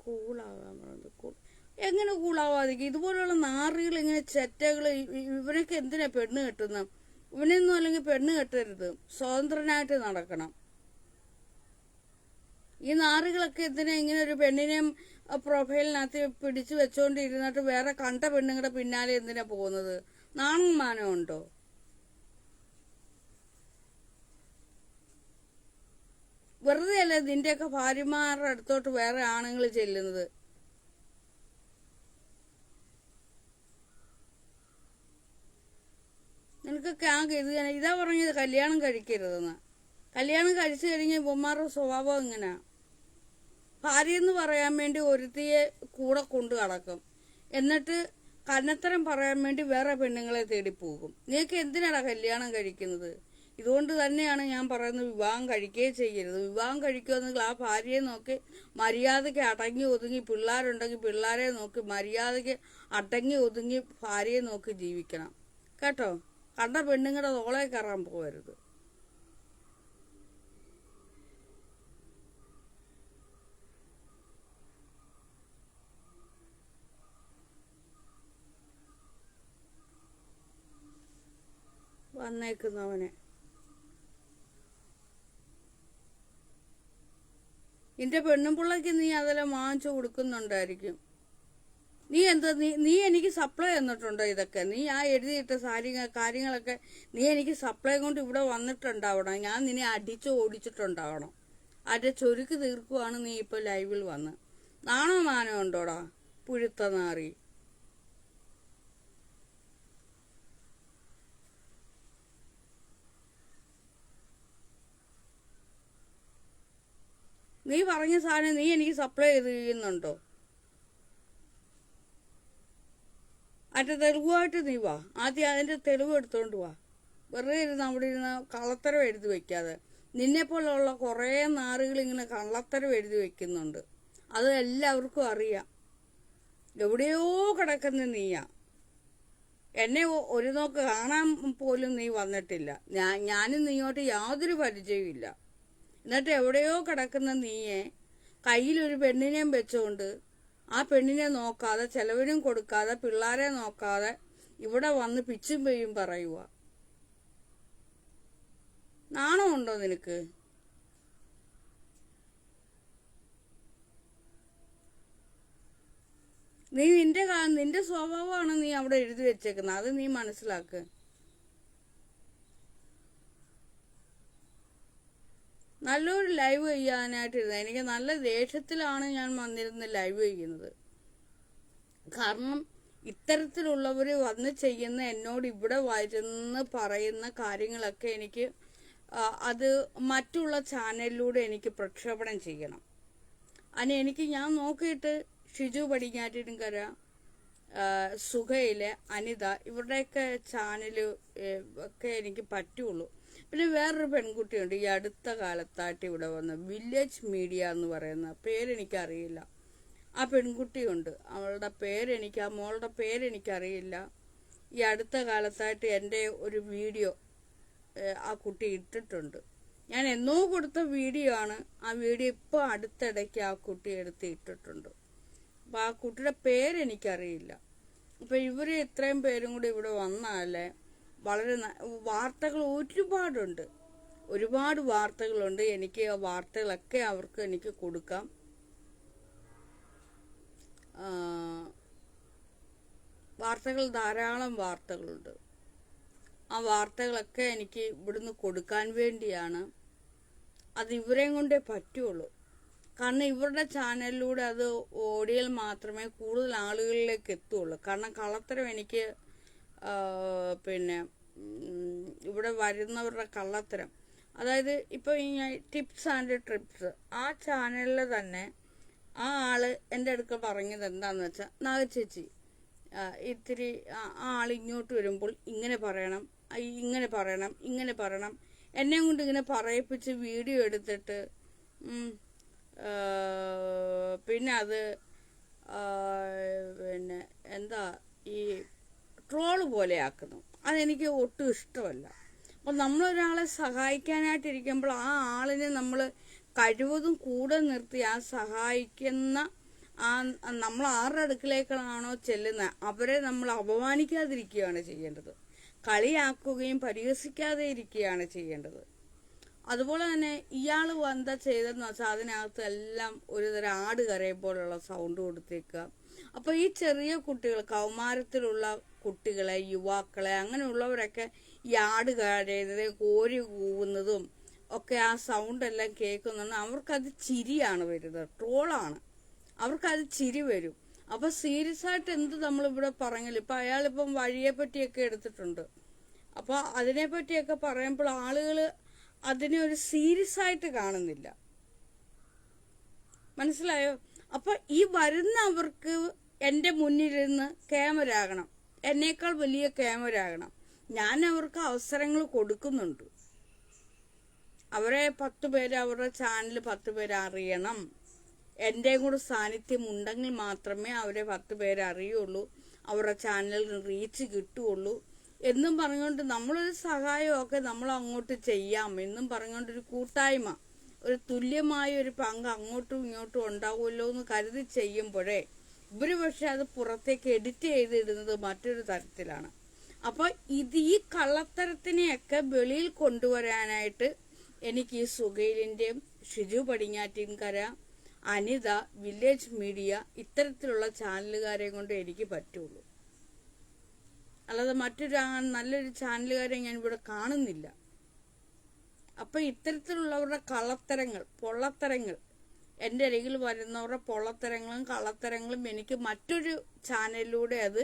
കൂളാകാൻ പറയുന്നത് എങ്ങനെ കൂളാവാതിരിക്കും? ഇതുപോലുള്ള നാറികൾ, ഇങ്ങനെ ചെറ്റകൾ, ഇവനൊക്കെ എന്തിനാ പെണ്ണ് കെട്ടുന്നത്? ഇവനൊന്നും അല്ലെങ്കിൽ പെണ്ണ് കെട്ടരുത്, സ്വതന്ത്രനായിട്ട് നടക്കണം. ഈ നാറികളൊക്കെ എന്തിനാ ഇങ്ങനെ ഒരു പെണ്ണിനെയും പ്രൊഫൈലിനകത്ത് പിടിച്ചു വെച്ചോണ്ടിരുന്നിട്ട് വേറെ കണ്ട പെണ്ണുങ്ങളുടെ പിന്നാലെ എന്തിനാ പോകുന്നത്? നാണം മാനം ഉണ്ടോ? വെറുതെ അല്ലേ നിന്റെയൊക്കെ ഭാര്യമാരുടെ അടുത്തോട്ട് വേറെ ആണുങ്ങൾ ചെല്ലുന്നത്? നിനക്കൊക്കെ ഇതാ പറഞ്ഞത് കല്യാണം കഴിക്കരുതെന്ന്. കല്യാണം കഴിച്ചു കഴിഞ്ഞ ഇവന്മാരുടെ സ്വഭാവം എങ്ങനെയാ? ഭാര്യയെന്ന് പറയാൻ വേണ്ടി ഒരുത്തിയെ കൂടെ കൊണ്ടു നടക്കും, എന്നിട്ട് കന്നത്തരം പറയാൻ വേണ്ടി വേറെ പെണ്ണുങ്ങളെ തേടിപ്പോകും. നീക്ക് എന്തിനാടാ കല്യാണം കഴിക്കുന്നത്? ഇതുകൊണ്ട് തന്നെയാണ് ഞാൻ പറയുന്നത്, വിവാഹം കഴിക്കുകയേ ചെയ്യരുത്. വിവാഹം കഴിക്കുകയെന്നെങ്കിൽ ആ ഭാര്യയെ നോക്കി മര്യാദയ്ക്ക് അടങ്ങി ഒതുങ്ങി, പിള്ളേരുണ്ടെങ്കിൽ പിള്ളേരെ നോക്കി മര്യാദയ്ക്ക് അടങ്ങി ഒതുങ്ങി ഭാര്യയെ നോക്കി ജീവിക്കണം കേട്ടോ. കണ്ട പെണ്ണുങ്ങളുടെ തോളെ കയറാൻ പോകരുത്. വന്നേക്കുന്നവനെ നിന്റെ പെണ്ണും പിള്ളയ്ക്ക് നീ അതെല്ലാം വാങ്ങിച്ചു കൊടുക്കുന്നുണ്ടായിരിക്കും. നീ എനിക്ക് സപ്ലൈ തന്നിട്ടുണ്ടോ ഇതൊക്കെ? നീ ആ എഴുതിയിട്ട കാര്യങ്ങളൊക്കെ നീ എനിക്ക് സപ്ലൈ കൊണ്ട് ഇവിടെ വന്നിട്ടുണ്ടാവണം. ഞാൻ നിന്നെ അടിച്ച് ഓടിച്ചിട്ടുണ്ടാവണം. അതിന്റെ ചൊരുക്ക് തീർക്കുവാണ് നീ ഇപ്പൊ ലൈവിൽ വന്ന്. നാണോ മാനോ ഉണ്ടോടാ പുഴുത്ത നാറി? നീ പറഞ്ഞ സാധനം നീ എനിക്ക് സപ്ലൈ ചെയ്ത് ചെയ്യുന്നുണ്ടോ? അതിന്റെ തെളിവുമായിട്ട് നീ വാ. ആദ്യം അതിന്റെ തെളിവ് എടുത്തോണ്ട് വാ. വെറുതെ ഇരുന്ന് അവിടെ ഇരുന്ന് കള്ളത്തരം എഴുതി വെക്കാതെ. നിന്നെ പോലുള്ള കുറേ നാറുകൾ ഇങ്ങനെ കള്ളത്തരം എഴുതി വെക്കുന്നുണ്ട്. അത് എല്ലാവർക്കും അറിയാം. എവിടെയോ കിടക്കുന്ന നീയാ. എന്നെ ഒരു നോക്ക് കാണാൻ പോലും നീ വന്നിട്ടില്ല. ഞാനും നീയോട്ട് യാതൊരു പരിചയമില്ല. എന്നിട്ട് എവിടെയോ കിടക്കുന്ന നീയെ കയ്യിലൊരു പെണ്ണിനെയും വെച്ചുകൊണ്ട് ആ പെണ്ണിനെ നോക്കാതെ, ചെലവിനും കൊടുക്കാതെ, പിള്ളേരെ നോക്കാതെ ഇവിടെ വന്ന് പിച്ചും പെയ്യും പറയുക. നാണമുണ്ടോ നിനക്ക്? നീ നിന്റെ സ്വഭാവമാണ് നീ അവിടെ എഴുതി വെച്ചേക്കുന്നത്. അത് നീ മനസ്സിലാക്ക്. നല്ലൊരു ലൈവ് ചെയ്യാനായിട്ടിരുന്നത്. എനിക്ക് നല്ല ദേഷ്യത്തിലാണ് ഞാൻ വന്നിരുന്ന് ലൈവ് ചെയ്യുന്നത്. കാരണം ഇത്തരത്തിലുള്ളവർ വന്ന് ചെയ്യുന്ന, എന്നോട് ഇവിടെ വരുന്ന് പറയുന്ന കാര്യങ്ങളൊക്കെ എനിക്ക് അത് മറ്റുള്ള ചാനലിലൂടെ എനിക്ക് പ്രക്ഷേപണം ചെയ്യണം. എനിക്ക് ഞാൻ നോക്കിയിട്ട് ഷിജു പടിഞ്ഞാറ്റിൻകര, സുഖയിലെ അനിത, ഇവരുടെയൊക്കെ ചാനല് ഒക്കെ എനിക്ക് പറ്റുള്ളൂ. പിന്നെ വേറൊരു പെൺകുട്ടിയുണ്ട് ഈ അടുത്ത കാലത്തായിട്ട് ഇവിടെ വന്ന, വില്ലേജ് മീഡിയ എന്ന് പറയുന്ന പേരെനിക്കറിയില്ല. ആ പെൺകുട്ടിയുണ്ട്, അവളുടെ പേരെനിക്ക്, ആ മോളുടെ പേരെനിക്കറിയില്ല. ഈ അടുത്ത കാലത്തായിട്ട് എൻ്റെ ഒരു വീഡിയോ ആ കുട്ടി ഇട്ടിട്ടുണ്ട്. ഞാൻ എന്നോ കൊടുത്ത വീഡിയോ ആണ്. ആ വീഡിയോ ഇപ്പോൾ അടുത്തിടയ്ക്ക് ആ കുട്ടി എടുത്ത് ഇട്ടിട്ടുണ്ട്. അപ്പം ആ കുട്ടിയുടെ പേരെനിക്കറിയില്ല. അപ്പം ഇവർ ഇത്രയും പേരും കൂടി ഇവിടെ വന്നാലേ വളരെ വാർത്തകൾ ഒരുപാടുണ്ട്, ഒരുപാട് വാർത്തകളുണ്ട്. എനിക്ക് ആ വാർത്തകളൊക്കെ അവർക്ക് എനിക്ക് കൊടുക്കാം. വാർത്തകൾ ധാരാളം വാർത്തകളുണ്ട്. ആ വാർത്തകളൊക്കെ എനിക്ക് ഇവിടുന്ന് കൊടുക്കാൻ വേണ്ടിയാണ്. അത് ഇവരെയും കൊണ്ടേ പറ്റുള്ളൂ. കാരണം ഇവരുടെ ചാനലിലൂടെ അത് ഓടിയാൽ മാത്രമേ കൂടുതൽ ആളുകളിലേക്ക് എത്തുള്ളൂ. കാരണം കള്ളത്തരം എനിക്ക് പിന്നെ ഇവിടെ വരുന്നവരുടെ കള്ളത്തരം, അതായത് ഇപ്പോൾ ഈ ടിപ്സ് ആൻഡ് ട്രിപ്സ് ആ ചാനലിൽ തന്നെ ആ ആള് എൻ്റെ അടുക്ക പറഞ്ഞത് എന്താണെന്ന് വെച്ചാൽ, നാഗച്ചേച്ചി ഇത്തിരി ആളിങ്ങോട്ട് വരുമ്പോൾ ഇങ്ങനെ പറയണം, ഇങ്ങനെ പറയണം എന്നെ കൊണ്ട് ഇങ്ങനെ പറയിപ്പിച്ച് വീഡിയോ എടുത്തിട്ട് പിന്നെ അത് പിന്നെ എന്താ ഈ ട്രോള് പോലെ ആക്കുന്നു. അതെനിക്ക് ഒട്ടും ഇഷ്ടമല്ല. അപ്പം നമ്മളൊരാളെ സഹായിക്കാനായിട്ടിരിക്കുമ്പോൾ ആ ആളിനെ നമ്മൾ കഴിവതും കൂടെ നിർത്തി ആ സഹായിക്കുന്ന നമ്മൾ ആരുടെ അടുക്കിലേക്കാണോ ചെല്ലുന്നത് അവരെ നമ്മൾ അപമാനിക്കാതിരിക്കുകയാണ് ചെയ്യേണ്ടത്. കളിയാക്കുകയും പരിഹസിക്കാതെ ഇരിക്കുകയാണ് ചെയ്യേണ്ടത്. അതുപോലെ തന്നെ ഇയാൾ എന്താ ചെയ്തതെന്ന് വെച്ചാൽ അതിനകത്ത് എല്ലാം ഒരുതരം ആട് കരയുമ്പോഴുള്ള സൗണ്ട് കൊടുത്തേക്കുക. അപ്പോൾ ഈ ചെറിയ കുട്ടികൾ, കൗമാരത്തിലുള്ള കുട്ടികളെ, യുവാക്കളെ, അങ്ങനെയുള്ളവരൊക്കെ ഈ ആട് കരയുന്നതും കോരി കൂവുന്നതും ഒക്കെ ആ സൗണ്ട് എല്ലാം കേൾക്കുന്നുണ്ട്. അവർക്കത് ചിരിയാണ് വരുന്നത്, ട്രോളാണ്. അവർക്കത് ചിരി വരും. അപ്പൊ സീരിയസ് ആയിട്ട് എന്ത് നമ്മളിവിടെ പറഞ്ഞില്ല. ഇപ്പൊ അയാളിപ്പം വഴിയെ പറ്റിയൊക്കെ എടുത്തിട്ടുണ്ട്. അപ്പൊ അതിനെ പറ്റിയൊക്കെ പറയുമ്പോൾ ആളുകൾ അതിനെ ഒരു സീരിയസ് ആയിട്ട് കാണുന്നില്ല. മനസ്സിലായോ? അപ്പൊ ഈ വരുന്നവർക്ക് എൻ്റെ മുന്നിലിരുന്ന് ക്യാമറ ആകണം, എന്നേക്കാൾ വലിയ ക്യാമറ ആകണം. ഞാൻ അവർക്ക് അവസരങ്ങൾ കൊടുക്കുന്നുണ്ട്. അവരെ 10 പേര്, അവരുടെ ചാനൽ 10 പേര് അറിയണം. എൻ്റെ കൂടെ സാന്നിധ്യം ഉണ്ടെങ്കിൽ മാത്രമേ അവരെ 10 പേര് അറിയുള്ളൂ, അവരുടെ ചാനലിന് റീച്ച് കിട്ടുകയുള്ളൂ എന്നും പറഞ്ഞുകൊണ്ട് നമ്മളൊരു സഹായമൊക്കെ നമ്മൾ അങ്ങോട്ട് ചെയ്യാം എന്നും പറഞ്ഞുകൊണ്ടൊരു കൂട്ടായ്മ, ഒരു തുല്യമായ ഒരു പങ്ക് അങ്ങോട്ടും ഇങ്ങോട്ടും ഉണ്ടാവുമല്ലോ എന്ന് കരുതി ചെയ്യുമ്പോഴേ ഇവര് പക്ഷെ അത് പുറത്തേക്ക് എഡിറ്റ് ചെയ്തിടുന്നത് മറ്റൊരു തരത്തിലാണ്. അപ്പൊ ഈ കള്ളത്തരത്തിനെയൊക്കെ വെളിയിൽ കൊണ്ടുവരാനായിട്ട് എനിക്ക് ഈ സുഗൈലിൻ്റെയും ഷിജു പടിഞ്ഞാറ്റിൻകര, അനിത, വില്ലേജ് മീഡിയ ഇത്തരത്തിലുള്ള ചാനലുകാരെ കൊണ്ട് എനിക്ക് പറ്റുള്ളൂ. അല്ലാതെ നല്ലൊരു ചാനലുകാരെ ഞാൻ ഇവിടെ കാണുന്നില്ല. അപ്പൊ ഇത്തരത്തിലുള്ളവരുടെ കള്ളത്തരങ്ങൾ, പൊള്ളത്തരങ്ങൾ, എൻ്റെ അരികിൽ വരുന്നവരുടെ പൊള്ളത്തരങ്ങളും കള്ളത്തരങ്ങളും എനിക്ക് മറ്റൊരു ചാനലിലൂടെ അത്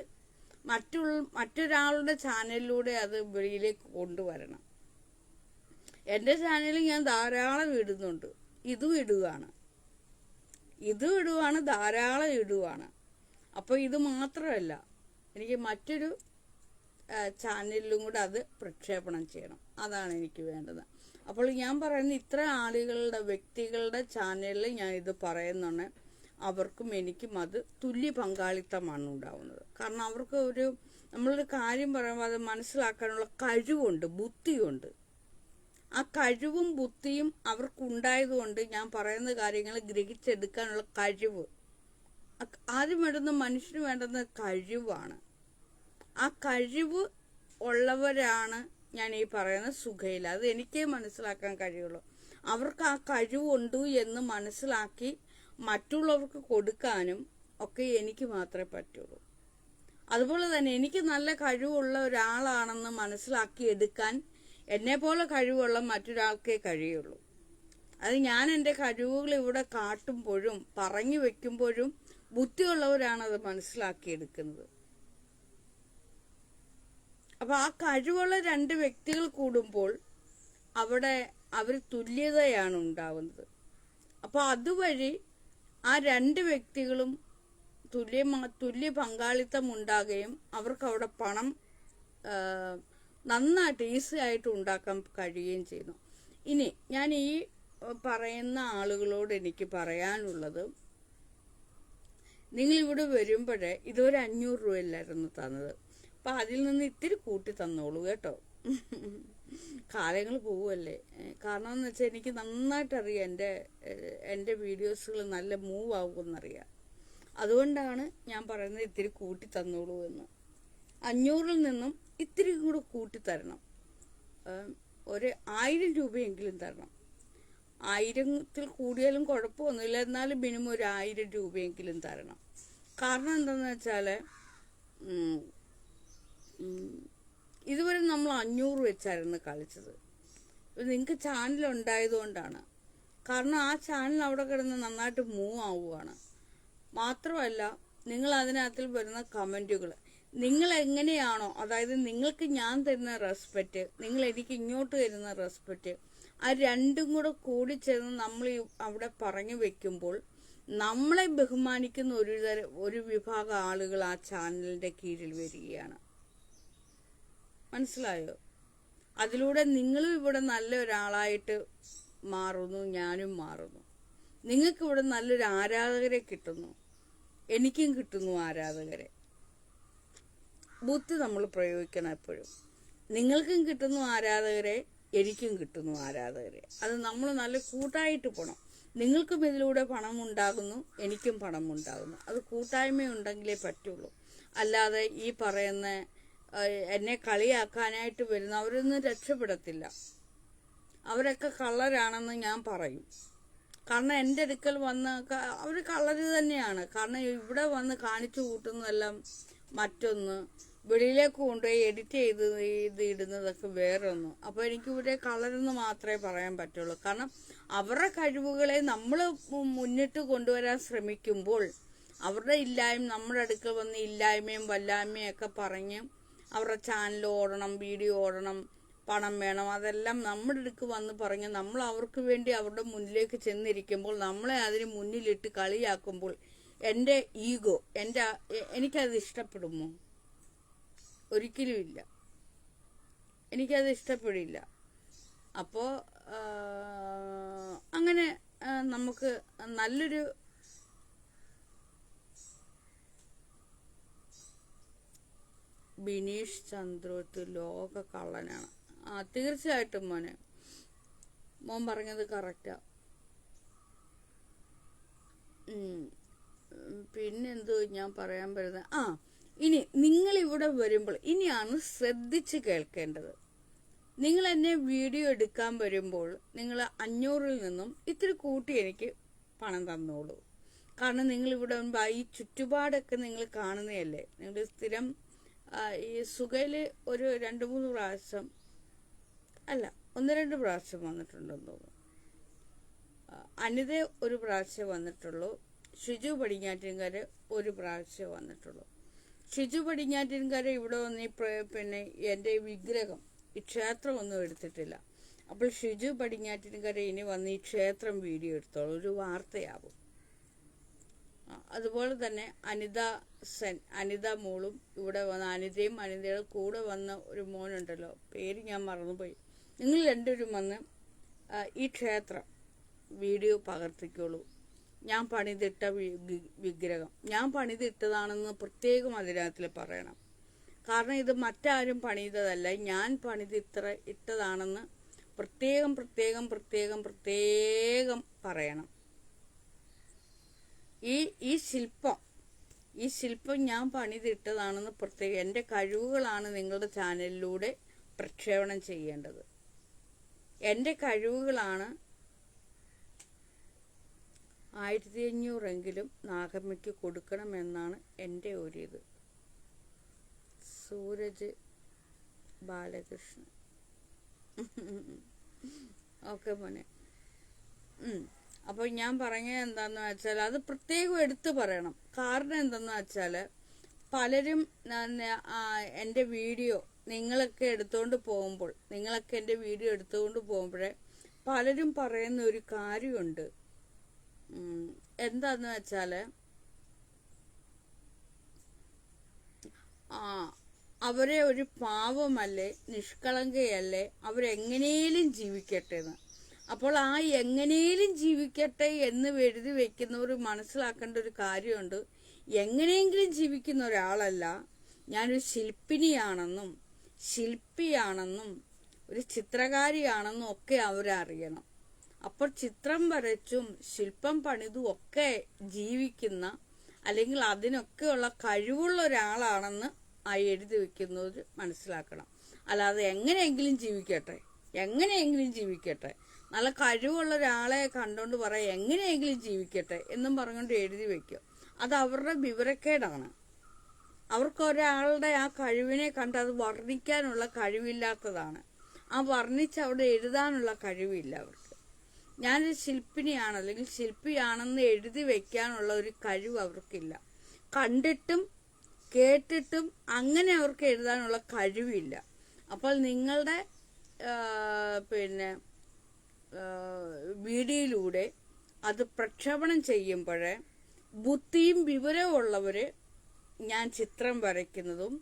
മറ്റൊരാളുടെ ചാനലിലൂടെ അത് വെളിയിലേക്ക് കൊണ്ടുവരണം. എൻ്റെ ചാനലിൽ ഞാൻ ധാരാളം ഇടുന്നുണ്ട്, ഇതും ഇടുകയാണ്, ധാരാളം ഇടുകയാണ്. അപ്പോൾ ഇത് മാത്രമല്ല, എനിക്ക് മറ്റൊരു ചാനലിലും കൂടെ അത് പ്രക്ഷേപണം ചെയ്യണം. അതാണ് എനിക്ക് വേണ്ടത്. അപ്പോൾ ഞാൻ പറയുന്ന ഇത്ര ആളുകളുടെ, വ്യക്തികളുടെ ചാനലിൽ ഞാൻ ഇത് പറയുന്നുണ്ട്. അവർക്കും എനിക്കും അത് തുല്യ പങ്കാളിത്തമാണ് ഉണ്ടാവുന്നത്. കാരണം അവർക്ക് നമ്മളൊരു കാര്യം പറയുമ്പോൾ അത് മനസ്സിലാക്കാനുള്ള കഴിവുണ്ട്, ബുദ്ധിയുണ്ട്. ആ കഴിവും ബുദ്ധിയും അവർക്കുണ്ടായതുകൊണ്ട് ഞാൻ പറയുന്ന കാര്യങ്ങൾ ഗ്രഹിച്ചെടുക്കാനുള്ള കഴിവ്, ആദ്യം വേണ്ടുന്ന മനുഷ്യന് വേണ്ടുന്ന കഴിവാണ്. ആ കഴിവ് ഉള്ളവരാണ് ഞാൻ ഈ പറയുന്ന സുഖയിൽ. അത് എനിക്കേ മനസ്സിലാക്കാൻ കഴിയുള്ളൂ. അവർക്ക് ആ കഴിവുണ്ട് എന്ന് മനസ്സിലാക്കി മറ്റുള്ളവർക്ക് കൊടുക്കാനും ഒക്കെ എനിക്ക് മാത്രമേ പറ്റുള്ളൂ. അതുപോലെ തന്നെ എനിക്ക് നല്ല കഴിവുള്ള ഒരാളാണെന്ന് മനസ്സിലാക്കി എടുക്കാൻ എന്നെപ്പോലെ കഴിവുള്ള മറ്റൊരാൾക്കേ കഴിയുള്ളൂ. അത് ഞാൻ എൻ്റെ കഴിവുകൾ ഇവിടെ കാട്ടുമ്പോഴും പറഞ്ഞു വെക്കുമ്പോഴും ബുദ്ധിയുള്ളവരാണ് അത് മനസ്സിലാക്കിയെടുക്കുന്നത്. അപ്പൊ ആ കഴിവുള്ള 2 വ്യക്തികൾ കൂടുമ്പോൾ അവിടെ അവർ തുല്യതയാണ് ഉണ്ടാവുന്നത്. അപ്പൊ അതുവഴി ആ 2 വ്യക്തികളും തുല്യ പങ്കാളിത്തം ഉണ്ടാകുകയും അവർക്ക് അവിടെ പണം നന്നായിട്ട് ഈസി ആയിട്ട് ഉണ്ടാക്കാൻ കഴിയുകയും ചെയ്യുന്നു. ഇനി ഞാൻ ഈ പറയുന്ന ആളുകളോട് എനിക്ക് പറയാനുള്ളത്, നിങ്ങൾ ഇവിടെ വരുമ്പോഴേ ഇതൊരു 500 രൂപയല്ലായിരുന്നു തന്നത്. അപ്പൊ അതിൽ നിന്ന് ഇത്തിരി കൂട്ടി തന്നോളൂ കേട്ടോ. കാലങ്ങൾ പോവുമല്ലേ. കാരണം എന്ന് വെച്ചാൽ എനിക്ക് നന്നായിട്ടറിയാം എൻ്റെ വീഡിയോസുകൾ നല്ല മൂവ് ആകുമെന്നറിയാം. അതുകൊണ്ടാണ് ഞാൻ പറയുന്നത് ഇത്തിരി കൂട്ടി തന്നോളൂ എന്ന്. 500-ൽ നിന്നും ഇത്തിരി കൂടെ കൂട്ടി തരണം. ഒരു 1000 രൂപയെങ്കിലും തരണം. 1000-ൽ കൂടിയാലും കുഴപ്പമൊന്നുമില്ല, എന്നാലും മിനിമം ഒരു 1000 രൂപയെങ്കിലും തരണം. കാരണം എന്താണെന്ന് വെച്ചാൽ ഇതുവരെ നമ്മൾ 500 വെച്ചായിരുന്നു കളിച്ചത്. നിങ്ങൾക്ക് ചാനൽ ഉണ്ടായതുകൊണ്ടാണ്. കാരണം ആ ചാനൽ അവിടെ കിടന്ന് നന്നായിട്ട് മൂവ് ആവുകയാണ്. മാത്രമല്ല, നിങ്ങൾ അതിനകത്തിൽ വരുന്ന കമൻറ്റുകൾ, നിങ്ങൾ എങ്ങനെയാണോ, അതായത് നിങ്ങൾക്ക് ഞാൻ തരുന്ന റെസ്പെക്റ്റ്, നിങ്ങൾ എനിക്ക് ഇങ്ങോട്ട് തരുന്ന റെസ്പെക്റ്റ്, ആ രണ്ടും കൂടെ കൂടിച്ചേർന്ന് നമ്മൾ അവിടെ പറഞ്ഞു വെക്കുമ്പോൾ നമ്മളെ ബഹുമാനിക്കുന്ന ഒരു വിഭാഗം ആളുകൾ ആ ചാനലിന്റെ കീഴിൽ വരികയാണ്. മനസ്സിലായോ? അതിലൂടെ നിങ്ങളും ഇവിടെ നല്ല ഒരാളായിട്ട് മാറുന്നു, ഞാനും മാറുന്നു. നിങ്ങൾക്ക് ഇവിടെ നല്ലൊരു ആരാധകരെ കിട്ടുന്നു, എനിക്കും കിട്ടുന്നു ആരാധകരെ. ബുദ്ധി നമ്മൾ പ്രയോഗിക്കണം എപ്പോഴും. നിങ്ങൾക്കും കിട്ടുന്നു ആരാധകരെ, എനിക്കും കിട്ടുന്നു ആരാധകരെ. അത് നമ്മൾ നല്ല കൂട്ടായിട്ട് പോകണം. നിങ്ങൾക്കും ഇതിലൂടെ പണം ഉണ്ടാകുന്നു, എനിക്കും പണം ഉണ്ടാകുന്നു. അത് കൂട്ടായ്മയുണ്ടെങ്കിലേ പറ്റുള്ളൂ. അല്ലാതെ ഈ പറയുന്ന എന്നെ കളിയാക്കാനായിട്ട് വരുന്ന അവരൊന്നും രക്ഷപ്പെടത്തില്ല. അവരൊക്കെ കള്ളരാണെന്ന് ഞാൻ പറയും. കാരണം എൻ്റെ അടുക്കൽ വന്ന് അവർ കള്ളര് തന്നെയാണ്. കാരണം ഇവിടെ വന്ന് കാണിച്ചു കൂട്ടുന്നതെല്ലാം മറ്റൊന്ന്, വെളിയിലേക്ക് കൊണ്ടുപോയി എഡിറ്റ് ചെയ്ത് ഇടുന്നതൊക്കെ വേറൊന്ന്. അപ്പോൾ എനിക്ക് ഇവിടെ കളരെന്ന് മാത്രമേ പറയാൻ പറ്റുള്ളൂ. കാരണം അവരുടെ കഴിവുകളെ നമ്മൾ മുന്നിട്ട് കൊണ്ടുവരാൻ ശ്രമിക്കുമ്പോൾ അവരുടെ നമ്മുടെ അടുക്കൽ വന്ന് ഇല്ലായ്മയും വല്ലായ്മയും ഒക്കെ പറഞ്ഞ് അവരുടെ ചാനൽ ഓടണം, വീഡിയോ ഓടണം, പണം വേണം, അതെല്ലാം നമ്മുടെ അടുക്ക് വന്ന് പറഞ്ഞ് നമ്മൾ അവർക്ക് വേണ്ടി അവരുടെ മുന്നിലേക്ക് ചെന്നിരിക്കുമ്പോൾ നമ്മളെ അതിന് മുന്നിലിട്ട് കളിയാക്കുമ്പോൾ എൻ്റെ ഈഗോ, എനിക്കത് ഇഷ്ടപ്പെടുമോ? ഒരിക്കലും ഇല്ല, എനിക്കത് ഇഷ്ടപ്പെടില്ല. അപ്പോൾ അങ്ങനെ നമുക്ക് നല്ലൊരു ബിനീഷ് ചന്ദ്രോത്ത് ലോക കള്ളനാണ്. തീർച്ചയായിട്ടും മോൻ പറഞ്ഞത് കറക്റ്റാ. പിന്നെന്തോ ഞാൻ പറയാൻ വരുന്നത്, ഇനി നിങ്ങൾ ഇവിടെ വരുമ്പോൾ ഇനിയാണ് ശ്രദ്ധിച്ച് കേൾക്കേണ്ടത്. നിങ്ങൾ എന്നെ വീഡിയോ എടുക്കാൻ വരുമ്പോൾ നിങ്ങൾ 500-ൽ നിന്നും ഇത്തിരി കൂട്ടി എനിക്ക് പണം തന്നോളൂ. കാരണം നിങ്ങൾ ഇവിടെ വരുമ്പോൾ ഈ ചുറ്റുപാടൊക്കെ നിങ്ങൾ കാണുന്നതല്ലേ. നിങ്ങൾ സ്ഥിരം ഈ സുഖയില് ഒരു 2-3 പ്രാവശ്യം അല്ല 1-2 പ്രാവശ്യം വന്നിട്ടുണ്ടെന്ന് തോന്നുന്നു. അനിത ഒരു പ്രാവശ്യം വന്നിട്ടുള്ളൂ. ഷിജു പടിഞ്ഞാറ്റിൻകര ഒരു പ്രാവശ്യം വന്നിട്ടുള്ളൂ. ഷിജു പടിഞ്ഞാറ്റിൻകര ഇവിടെ വന്ന് പിന്നെ എൻ്റെ വിഗ്രഹം, ഈ ക്ഷേത്രം ഒന്നും എടുത്തിട്ടില്ല. അപ്പോൾ ഷിജു പടിഞ്ഞാറ്റിൻകര ഇനി വന്ന് ഈ ക്ഷേത്രം വീഡിയോ എടുത്തോളൂ, ഒരു വാർത്തയാവും. അതുപോലെ തന്നെ അനിത മോളും ഇവിടെ വന്ന്, അനിതയുടെ കൂടെ വന്ന ഒരു മോനുണ്ടല്ലോ, പേര് ഞാൻ മറന്നുപോയി. നിങ്ങൾ രണ്ടുപേരും വന്ന് ഈ ക്ഷേത്രം വീഡിയോ പകർത്തിക്കോളൂ. ഞാൻ പണിതിട്ട വിഗ്രഹം ഞാൻ പണിതിട്ടതാണെന്ന് പ്രത്യേകം അതിനകത്തിൽ പറയണം. കാരണം ഇത് മറ്റാരും പണിതതല്ല, ഞാൻ ഇട്ടതാണെന്ന് പ്രത്യേകം പ്രത്യേകം പ്രത്യേകം പ്രത്യേകം പറയണം. ഈ ശില്പം ഞാൻ പണിതിട്ടതാണെന്ന് പ്രത്യേകം, എൻ്റെ കഴിവുകളാണ് നിങ്ങളുടെ ചാനലിലൂടെ പ്രക്ഷേപണം ചെയ്യേണ്ടത്. എൻ്റെ കഴിവുകളാണ്. 1500 നാഗമ്മയ്ക്ക് കൊടുക്കണമെന്നാണ് എൻ്റെ ഒരിത്. സൂരജ് ബാലകൃഷ്ണൻ. ഓക്കെ മോനെ. അപ്പോൾ ഞാൻ പറഞ്ഞത് എന്താണെന്ന് വെച്ചാൽ അത് പ്രത്യേകം എടുത്തു പറയണം. കാരണം എന്തെന്ന് വെച്ചാൽ പലരും എൻ്റെ വീഡിയോ നിങ്ങളൊക്കെ എടുത്തുകൊണ്ട് പോകുമ്പോഴേ പലരും പറയുന്ന ഒരു കാര്യമുണ്ട്. എന്താന്ന് വെച്ചാൽ അവരെ ഒരു പാവമല്ലേ, നിഷ്കളങ്കയല്ലേ, അവരെങ്ങനെയും ജീവിക്കട്ടെ എന്ന്. അപ്പോൾ എങ്ങനെയും ജീവിക്കട്ടെ എന്ന് എഴുതി വെക്കുന്നവർ മനസ്സിലാക്കേണ്ട ഒരു കാര്യമുണ്ട്. എങ്ങനെയെങ്കിലും ജീവിക്കുന്ന ഒരാളല്ല, ഞാനൊരു ശില്പിയാണെന്നും ഒരു ചിത്രകാരിയാണെന്നും ഒക്കെ അവരറിയണം. അപ്പോൾ ചിത്രം വരച്ചും ശില്പം പണിതും ഒക്കെ ജീവിക്കുന്ന, അല്ലെങ്കിൽ അതിനൊക്കെയുള്ള കഴിവുള്ള ഒരാളാണെന്ന് എഴുതി വെക്കുന്നവർ മനസ്സിലാക്കണം. അല്ലാതെ എങ്ങനെയെങ്കിലും ജീവിക്കട്ടെ, നല്ല കഴിവുള്ള ഒരാളെ കണ്ടുകൊണ്ട് പറയാം എങ്ങനെയെങ്കിലും ജീവിക്കട്ടെ എന്നും പറഞ്ഞുകൊണ്ട് എഴുതി വെക്കും. അത് അവരുടെ വിവരക്കേടാണ്. അവർക്ക് ഒരാളുടെ ആ കഴിവിനെ കണ്ട് അത് വർണ്ണിക്കാനുള്ള കഴിവില്ലാത്തതാണ്. വർണ്ണിച്ച് അവിടെ എഴുതാനുള്ള കഴിവില്ല അവർക്ക്. ഞാനൊരു ശില്പിനിയാണ് അല്ലെങ്കിൽ ശില്പിയാണെന്ന് എഴുതി വെക്കാനുള്ള ഒരു കഴിവ് അവർക്കില്ല. കണ്ടിട്ടും കേട്ടിട്ടും അങ്ങനെ അവർക്ക് എഴുതാനുള്ള കഴിവില്ല. അപ്പോൾ നിങ്ങളുടെ വീഡിയോയിലൂടെ അത് പ്രക്ഷേപണം ചെയ്യുമ്പോഴേ ബുദ്ധിയും വിവരമുള്ളവർ ഞാൻ ചിത്രം വരയ്ക്കുന്നതും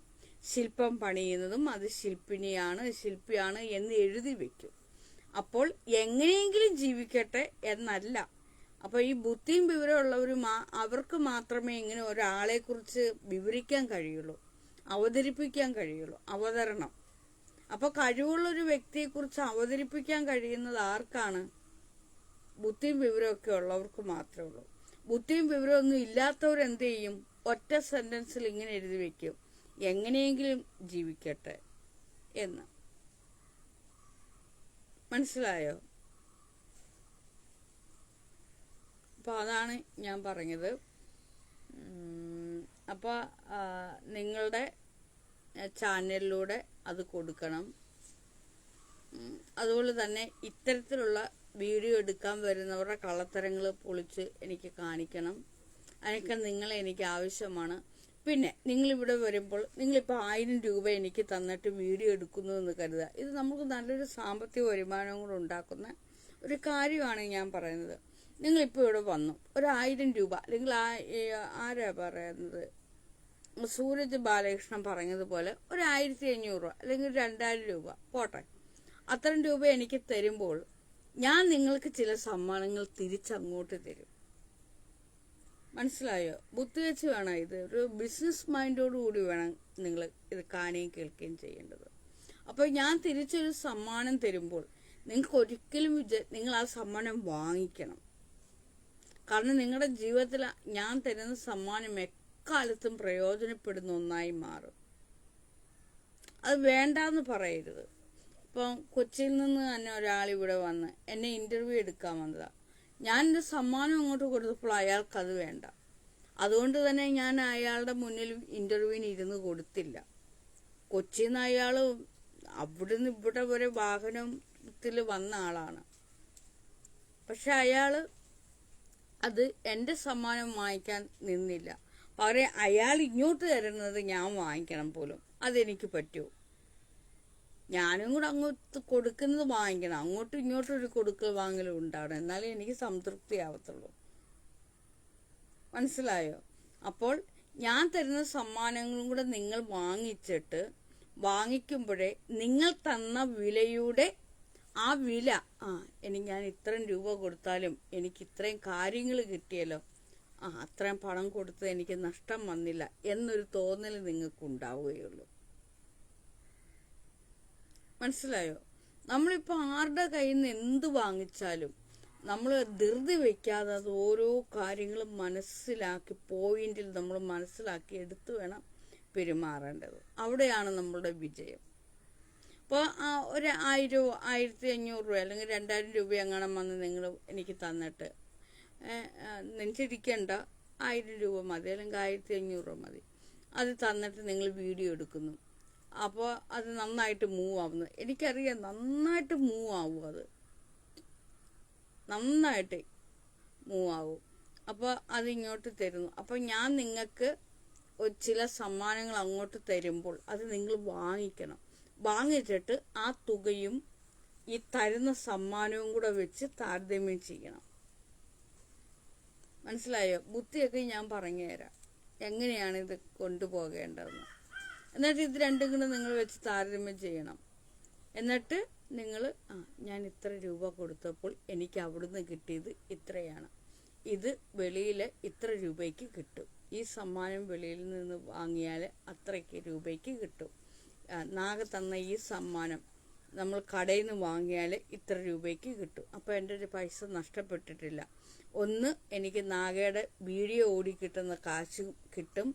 ശില്പം പണിയുന്നതും അത് ശില്പിയാണ് എന്ന് എഴുതി വെക്കും. അപ്പോൾ എങ്ങനെയെങ്കിലും ജീവിക്കട്ടെ എന്നല്ല. അപ്പോൾ ഈ ബുദ്ധിയും വിവരമുള്ളവരും അവർക്ക് മാത്രമേ ഇങ്ങനെ ഒരാളെ കുറിച്ച് വിവരിക്കാൻ കഴിയുള്ളൂ, അവതരിപ്പിക്കാൻ കഴിയുള്ളൂ. അവതരണം. അപ്പോൾ കഴിവുള്ളൊരു വ്യക്തിയെക്കുറിച്ച് അവതരിപ്പിക്കാൻ കഴിയുന്നത് ആർക്കാണ്? ബുദ്ധിയും വിവരമൊക്കെ ഉള്ളവർക്ക് മാത്രമേ ഉള്ളൂ. ബുദ്ധിയും വിവരമൊന്നും ഇല്ലാത്തവർ എന്ത് ചെയ്യും? ഒറ്റ സെന്റൻസിൽ ഇങ്ങനെ എഴുതി വെക്കും, എങ്ങനെയെങ്കിലും ജീവിക്കട്ടെ എന്ന്. മനസ്സിലായോ? അപ്പോൾ അതാണ് ഞാൻ പറഞ്ഞത്. അപ്പോൾ നിങ്ങളുടെ ചാനലിലൂടെ അത് കൊടുക്കണം. അതുപോലെ തന്നെ ഇത്തരത്തിലുള്ള വീഡിയോ എടുക്കാൻ വരുന്നവരുടെ കള്ളത്തരങ്ങൾ പൊളിച്ച് എനിക്ക് കാണിക്കണം. അതിനൊക്കെ നിങ്ങളെ എനിക്ക് ആവശ്യമാണ്. പിന്നെ നിങ്ങളിവിടെ വരുമ്പോൾ നിങ്ങളിപ്പോൾ 1000 രൂപ എനിക്ക് തന്നിട്ട് വീഡിയോ എടുക്കുന്നു എന്ന് കരുതുക. ഇത് നമുക്ക് നല്ലൊരു സാമ്പത്തിക വരുമാനവും കൂടെ ഉണ്ടാക്കുന്ന ഒരു കാര്യമാണ് ഞാൻ പറയുന്നത്. നിങ്ങളിപ്പോൾ ഇവിടെ വന്നു, ഒരു 1000 രൂപ, അല്ലെങ്കിൽ ആരാ പറയുന്നത്, സൂരജ് ബാലകൃഷ്ണൻ പറഞ്ഞതുപോലെ ഒരു 1500 രൂപ അല്ലെങ്കിൽ 2000 രൂപ പോട്ടെ, അത്തരം രൂപ എനിക്ക് തരുമ്പോൾ ഞാൻ നിങ്ങൾക്ക് ചില സമ്മാനങ്ങൾ തിരിച്ചങ്ങോട്ട് തരും. മനസ്സിലായോ? ബുദ്ധി വെച്ച് വേണം ഇത്. ഒരു ബിസിനസ് മൈൻഡോടുകൂടി വേണം നിങ്ങൾ ഇത് കാണുകയും കേൾക്കുകയും ചെയ്യേണ്ടത്. അപ്പോൾ ഞാൻ തിരിച്ചൊരു സമ്മാനം തരുമ്പോൾ നിങ്ങൾക്ക് ഒരിക്കലും നിങ്ങൾ ആ സമ്മാനം വാങ്ങിക്കണം. കാരണം നിങ്ങളുടെ ജീവിതത്തിൽ ഞാൻ തരുന്ന സമ്മാനം എക്കാലത്തും പ്രയോജനപ്പെടുന്ന ഒന്നായി മാറും. അത് വേണ്ടാന്ന് പറയരുത്. ഇപ്പം കൊച്ചിയിൽ നിന്ന് തന്നെ ഒരാളിവിടെ വന്ന് എന്നെ ഇൻ്റർവ്യൂ എടുക്കാൻ വന്നതാണ്. ഞാൻ എൻ്റെ സമ്മാനം അങ്ങോട്ട് കൊടുത്തപ്പോൾ അയാൾക്കത് വേണ്ട. അതുകൊണ്ട് തന്നെ ഞാൻ അയാളുടെ മുന്നിൽ ഇൻ്റർവ്യൂവിന് ഇരുന്ന് കൊടുത്തില്ല. കൊച്ചിയിൽ നിന്ന് അയാൾ അവിടുന്ന് ഇവിടെ വരെ വാഹനത്തിൽ വന്ന ആളാണ്. പക്ഷെ അയാൾ അത് എൻ്റെ സമ്മാനം വാങ്ങിക്കാൻ നിന്നില്ല. പകരം അയാൾ ഇങ്ങോട്ട് തരുന്നത് ഞാൻ വാങ്ങിക്കണം പോലും. അതെനിക്ക് പറ്റുമോ? ഞാനും കൂടെ അങ്ങോട്ട് കൊടുക്കുന്നത് വാങ്ങിക്കണം. അങ്ങോട്ടും ഇങ്ങോട്ടും ഒരു കൊടുക്കൽ വാങ്ങലും ഉണ്ടാവണം, എന്നാലേ എനിക്ക് സംതൃപ്തി ആവത്തുള്ളൂ. മനസ്സിലായോ? അപ്പോൾ ഞാൻ തരുന്ന സമ്മാനങ്ങളും കൂടെ നിങ്ങൾ വാങ്ങിക്കുമ്പോഴേ നിങ്ങൾ തന്ന വിലയുടെ ആ വില, എനിക്ക് ഞാൻ ഇത്രയും രൂപ കൊടുത്താലും എനിക്ക് ഇത്രയും കാര്യങ്ങൾ കിട്ടിയല്ലോ, അത്രയും പണം കൊടുത്ത് എനിക്ക് നഷ്ടം വന്നില്ല എന്നൊരു തോന്നൽ നിങ്ങൾക്ക് ഉണ്ടാവുകയുള്ളൂ. മനസ്സിലായോ? നമ്മളിപ്പോൾ ആരുടെ കയ്യിൽ നിന്ന് എന്ത് വാങ്ങിച്ചാലും നമ്മൾ ധൃതി വയ്ക്കാതെ അത് ഓരോ കാര്യങ്ങളും മനസ്സിലാക്കി പോയിന്റിൽ നമ്മൾ മനസ്സിലാക്കി എടുത്തു വേണം പെരുമാറേണ്ടത്. അവിടെയാണ് നമ്മളുടെ വിജയം. ഇപ്പോൾ ഒരു 1000 1500 രൂപ അല്ലെങ്കിൽ 2000 രൂപ അങ്ങനെ വന്ന് നിങ്ങൾ എനിക്ക് തന്നിട്ട് നെഞ്ചിടിക്കേണ്ട, 1000 രൂപ മതി അല്ലെങ്കിൽ 1500 രൂപ മതി, അത് തന്നിട്ട് നിങ്ങൾ വീഡിയോ എടുക്കുന്നു. അപ്പോൾ അത് നന്നായിട്ട് മൂവ് ആവുന്നു. എനിക്കറിയാം നന്നായിട്ട് മൂവ് ആവും, അത് നന്നായിട്ട് മൂവ് ആവും. അപ്പോൾ അതിങ്ങോട്ട് തരുന്നു. അപ്പോൾ ഞാൻ നിങ്ങൾക്ക് ചില സമ്മാനങ്ങൾ അങ്ങോട്ട് തരുമ്പോൾ അത് നിങ്ങൾ വാങ്ങിക്കണം. വാങ്ങിച്ചിട്ട് ആ തുകയും ഈ തരുന്ന സമ്മാനവും കൂടെ വെച്ച് താരതമ്യം ചെയ്യണം. മനസ്സിലായോ? ബുദ്ധിയൊക്കെ ഞാൻ പറഞ്ഞു തരാം എങ്ങനെയാണ് ഇത് കൊണ്ടുപോകേണ്ടതെന്ന്. എന്നിട്ട് ഇത് രണ്ടും കൂടെ നിങ്ങൾ വെച്ച് താരതമ്യം ചെയ്യണം. എന്നിട്ട് നിങ്ങൾ ഞാൻ ഇത്ര രൂപ കൊടുത്തപ്പോൾ എനിക്ക് അവിടുന്ന് കിട്ടിയത് ഇത്രയാണ്, ഇത് വെളിയിൽ ഇത്ര രൂപയ്ക്ക് കിട്ടും, ഈ സമ്മാനം വെളിയിൽ നിന്ന് വാങ്ങിയാൽ അത്രയ്ക്ക് രൂപയ്ക്ക് കിട്ടും, നാഗ തന്ന ഈ സമ്മാനം നമ്മൾ കടയിൽ നിന്ന് വാങ്ങിയാൽ ഇത്ര രൂപയ്ക്ക് കിട്ടും. അപ്പോൾ എൻ്റെ ഒരു പൈസ നഷ്ടപ്പെട്ടിട്ടില്ല. ഒന്ന്, എനിക്ക് നാഗയുടെ വീഡിയോ ഓടി കിട്ടുന്ന കാശ് കിട്ടും,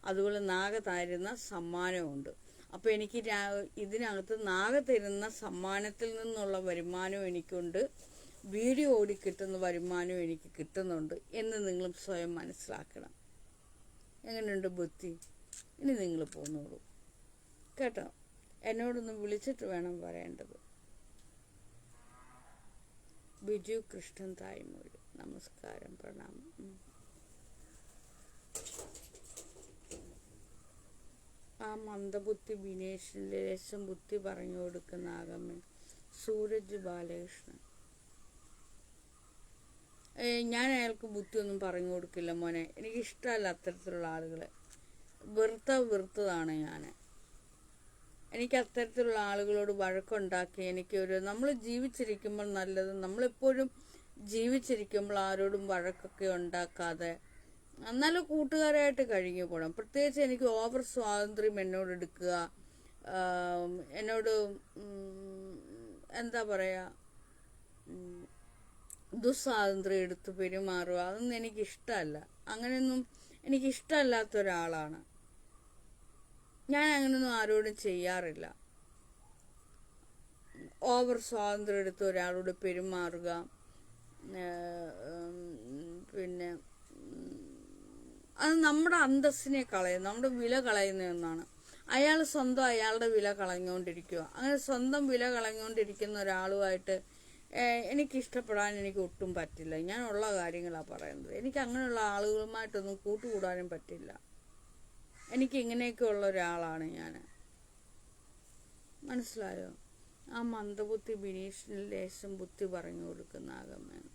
അതുപോലെ നാഗ തരുന്ന സമ്മാനമുണ്ട്. അപ്പോൾ എനിക്ക് ഇതിനകത്ത് നാഗ തരുന്ന സമ്മാനത്തിൽ നിന്നുള്ള വരുമാനവും എനിക്കുണ്ട്, വീഡിയോ ഓടി കിട്ടുന്ന വരുമാനവും എനിക്ക് കിട്ടുന്നുണ്ട് എന്ന് നിങ്ങളും സ്വയം മനസ്സിലാക്കണം. എങ്ങനെയുണ്ട് ബുദ്ധി? ഇനി നിങ്ങൾ പോന്നോളൂ കേട്ടോ. എന്നോടൊന്ന് വിളിച്ചിട്ട് വേണം പറയേണ്ടത്. ബിജു കൃഷ്ണൻ തായ്മൂര്. നമസ്കാരം, പ്രണാമം. ആ മന്ദബുദ്ധി ബിനേഷിന് ലേശം ബുദ്ധി പറഞ്ഞു കൊടുക്കുന്ന ആകമ്മ സൂരജ് ബാലകൃഷ്ണൻ. ഞാൻ അയാൾക്ക് ബുദ്ധിയൊന്നും പറഞ്ഞു കൊടുക്കില്ല മോനെ. എനിക്കിഷ്ടമല്ല അത്തരത്തിലുള്ള ആളുകളെ. വെറുത്തതാണ് ഞാൻ. എനിക്ക് അത്തരത്തിലുള്ള ആളുകളോട് വഴക്കുണ്ടാക്കി നമ്മൾ ജീവിച്ചിരിക്കുമ്പോൾ നല്ലത്, നമ്മളെപ്പോഴും ജീവിച്ചിരിക്കുമ്പോൾ ആരോടും വഴക്കൊക്കെ ഉണ്ടാക്കാതെ നല്ല കൂട്ടുകാരായിട്ട് കഴിഞ്ഞു പോകണം. പ്രത്യേകിച്ച് എനിക്ക് ഓവർ സ്വാതന്ത്ര്യം എന്നോട് എടുക്കുക, എന്നോട് എന്താ പറയുക, ദുസ്വാതന്ത്ര്യം എടുത്ത് പെരുമാറുക, അതൊന്നും എനിക്കിഷ്ടമല്ല. അങ്ങനെയൊന്നും എനിക്കിഷ്ടമല്ലാത്ത ഒരാളാണ് ഞാൻ. അങ്ങനെയൊന്നും ആരോടും ചെയ്യാറില്ല. ഓവർ സ്വാതന്ത്ര്യം എടുത്ത് ഒരാളോട് പെരുമാറുക, പിന്നെ അത് നമ്മുടെ അന്തസ്സിനെ കളയും, നമ്മുടെ വില കളയുന്ന ഒന്നാണ്. അയാൾ സ്വന്തം അയാളുടെ വില കളഞ്ഞുകൊണ്ടിരിക്കുക. അങ്ങനെ സ്വന്തം വില കളഞ്ഞുകൊണ്ടിരിക്കുന്ന ഒരാളുമായിട്ട് എനിക്കിഷ്ടപ്പെടാൻ എനിക്ക് ഒട്ടും പറ്റില്ല. ഞാനുള്ള കാര്യങ്ങളാണ് പറയുന്നത്. എനിക്ക് അങ്ങനെയുള്ള ആളുകളുമായിട്ടൊന്നും കൂട്ടുകൂടാനും പറ്റില്ല. എനിക്ക് ഇങ്ങനെയൊക്കെ ഉള്ള ഒരാളാണ് ഞാൻ. മനസ്സിലായോ? ആ മന്ദബുദ്ധി ബിനീഷിന് ലേശം ബുദ്ധി പറഞ്ഞു കൊടുക്കുന്ന ആകമേന.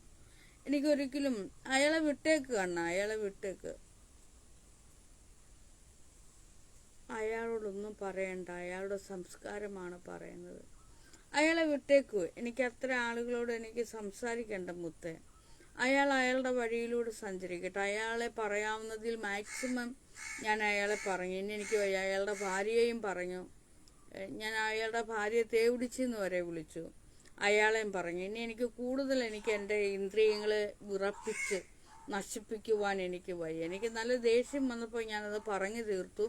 എനിക്കൊരിക്കലും അയാളെ വിട്ടേക്ക് കണ്ണ, അയാളെ വിട്ടേക്ക്. അയാളോടൊന്നും പറയണ്ട, അയാളുടെ സംസ്കാരമാണ് പറയുന്നത്. അയാളെ വിട്ടേക്കൂ. എനിക്ക് അത്ര ആളുകളോട് എനിക്ക് സംസാരിക്കേണ്ട മുത്തേ. അയാളുടെ വഴിയിലൂടെ സഞ്ചരിക്കട്ടെ. അയാളെ പറയാവുന്നതിൽ മാക്സിമം ഞാൻ അയാളെ പറഞ്ഞു. ഇനി എനിക്ക് അയാളുടെ ഭാര്യയെയും പറഞ്ഞു. ഞാൻ അയാളുടെ ഭാര്യയെ തേവിടിച്ചെന്ന് വരെ വിളിച്ചു. അയാളെയും പറഞ്ഞു. ഇനി എനിക്ക് കൂടുതൽ എൻ്റെ ഇന്ദ്രിയങ്ങളെ വിറപ്പിച്ച് നശിപ്പിക്കുവാൻ എനിക്ക് വയ്യ. എനിക്ക് നല്ല ദേഷ്യം വന്നപ്പോൾ ഞാനത് പറഞ്ഞു തീർത്തു.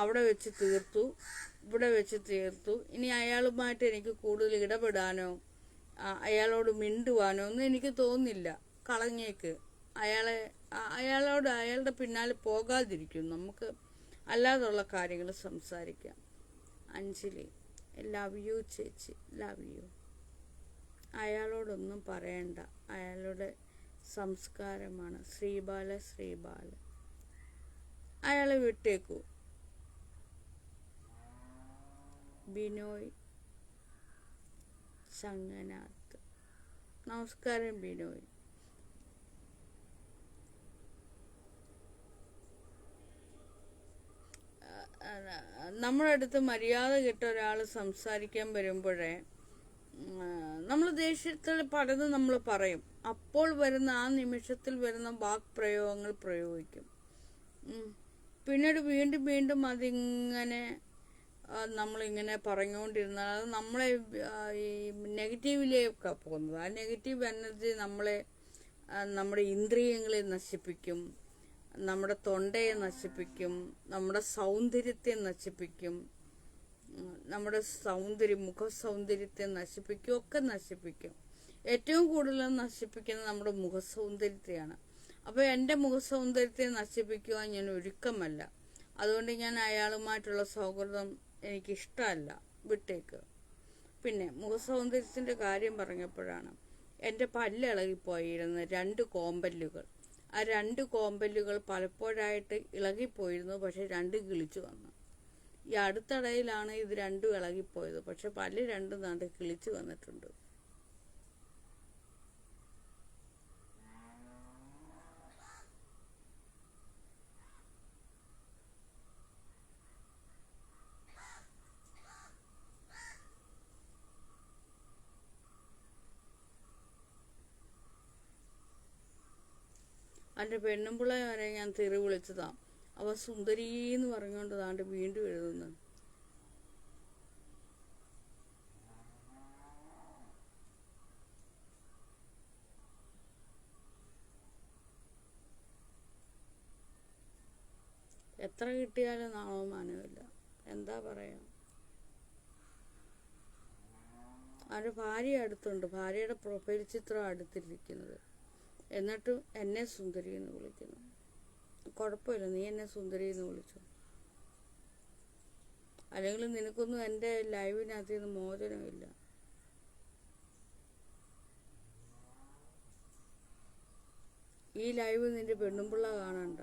അവിടെ വെച്ച് തീർത്തു, ഇവിടെ വെച്ച് തീർത്തു. ഇനി അയാളുമായിട്ട് എനിക്ക് കൂടുതൽ ഇടപെടാനോ അയാളോട് മിണ്ടുവാനോ ഒന്നും എനിക്ക് തോന്നില്ല. കളഞ്ഞേക്ക്. അയാളുടെ പിന്നാലെ പോകാതിരിക്കും. നമുക്ക് അല്ലാതുള്ള കാര്യങ്ങൾ സംസാരിക്കാം. അഞ്ജലി, ലവ് യു ചേച്ചി, ലവ് യു. അയാളോടൊന്നും പറയണ്ട, അയാളുടെ സംസ്കാരമാണ്. ശ്രീബാല അയാളെ വിട്ടേക്കൂ. ബിനോയ് ചങ്ങനാത്ത്, നമസ്കാരം ബിനോയ്. നമ്മുടെ അടുത്ത് മര്യാദ കിട്ട ഒരാൾ സംസാരിക്കാൻ വരുമ്പോഴേ നമ്മൾ ദേഷ്യത്തിൽ പലതും നമ്മൾ പറയും. അപ്പോൾ വരുന്ന ആ നിമിഷത്തിൽ വരുന്ന വാക്പ്രയോഗങ്ങൾ പ്രയോഗിക്കും. പിന്നീട് വീണ്ടും അതിങ്ങനെ നമ്മളിങ്ങനെ പറഞ്ഞുകൊണ്ടിരുന്നാൽ അത് നമ്മളെ ഈ നെഗറ്റീവിലേക്ക് പോകുന്നത്. ആ നെഗറ്റീവ് എനർജി നമ്മുടെ ഇന്ദ്രിയങ്ങളെ നശിപ്പിക്കും, നമ്മുടെ തൊണ്ടയെ നശിപ്പിക്കും, നമ്മുടെ സൗന്ദര്യത്തെ നശിപ്പിക്കും, നമ്മുടെ മുഖ സൗന്ദര്യത്തെ നശിപ്പിക്കും, ഒക്കെ നശിപ്പിക്കും. ഏറ്റവും കൂടുതൽ നശിപ്പിക്കുന്നത് നമ്മുടെ മുഖസൗന്ദര്യത്തെയാണ്. അപ്പോൾ എൻ്റെ മുഖസൗന്ദര്യത്തെ നശിപ്പിക്കുവാൻ ഞാൻ ഒരുക്കമല്ല. അതുകൊണ്ട് ഞാൻ അയാളുമായിട്ടുള്ള സൗഹൃദം എനിക്കിഷ്ടമല്ല, വിട്ടേക്ക്. പിന്നെ മുഖസൗന്ദര്യത്തിൻ്റെ കാര്യം പറഞ്ഞപ്പോഴാണ് എൻ്റെ പല്ലിളകിപ്പോയിരുന്ന 2 കോമ്പല്ലുകൾ. ആ 2 കോമ്പല്ലുകൾ പലപ്പോഴായിട്ട് ഇളകിപ്പോയിരുന്നു. പക്ഷെ 2 കിളിച്ചു വന്നു. ഈ അടുത്തിടയിലാണ് ഇത് 2 ഇളകിപ്പോയത്. പക്ഷെ പല്ല് 2 നാണ്ട് കിളിച്ചു വന്നിട്ടുണ്ട്. എൻ്റെ പെണ്ണുമ്പിള്ള വരെ ഞാൻ തെറി വിളിച്ചതാ. അവ സുന്ദരീന്ന് പറഞ്ഞുകൊണ്ട് താണ്ട് വീണ്ടും എഴുതുന്നു. എത്ര കിട്ടിയാലും നാണവുമാനമില്ല. എന്താ പറയാ. അവൻ്റെ ഭാര്യ അടുത്തുണ്ട്. ഭാര്യയുടെ പ്രൊഫൈൽ ചിത്രം അടുത്തിരിക്കുന്നത്. എന്നിട്ടും എന്നെ സുന്ദരി എന്ന് വിളിക്കുന്നു. കുഴപ്പമില്ല, നീ എന്നെ സുന്ദരി എന്ന് വിളിച്ചു. അല്ലെങ്കിൽ നിനക്കൊന്നും എൻ്റെ ലൈവിനകത്ത് നിന്ന് മോചനമില്ല. ഈ ലൈവ് നിന്റെ പെണ്ണുമ്പിള്ള കാണണ്ട.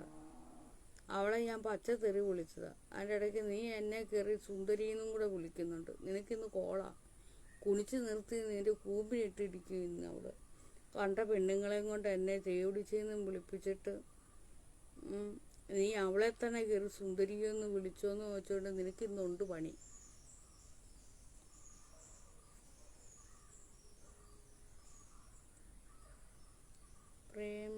അവളെ ഞാൻ പച്ച തെറി വിളിച്ചതാ. അതിൻ്റെ ഇടയ്ക്ക് നീ എന്നെ കയറി സുന്ദരീന്നും കൂടെ വിളിക്കുന്നുണ്ട്. നിനക്കിന്ന് കോളാ. കുണിച്ച് നിർത്തി നിന്റെ കൂമ്പിനിട്ടിരിക്കും ഇന്ന് അവിടെ. പണ്ട പെണ്ണുങ്ങളെയും കൊണ്ട് എന്നെ തേടിച്ചെന്നും വിളിപ്പിച്ചിട്ട് നീ അവളെ തന്നെ കയറി സുന്ദരിയൊന്ന് വിളിച്ചോന്ന് ചോദിച്ചോണ്ട് നിനക്ക് ഇന്നുണ്ട് പണി. പ്രേം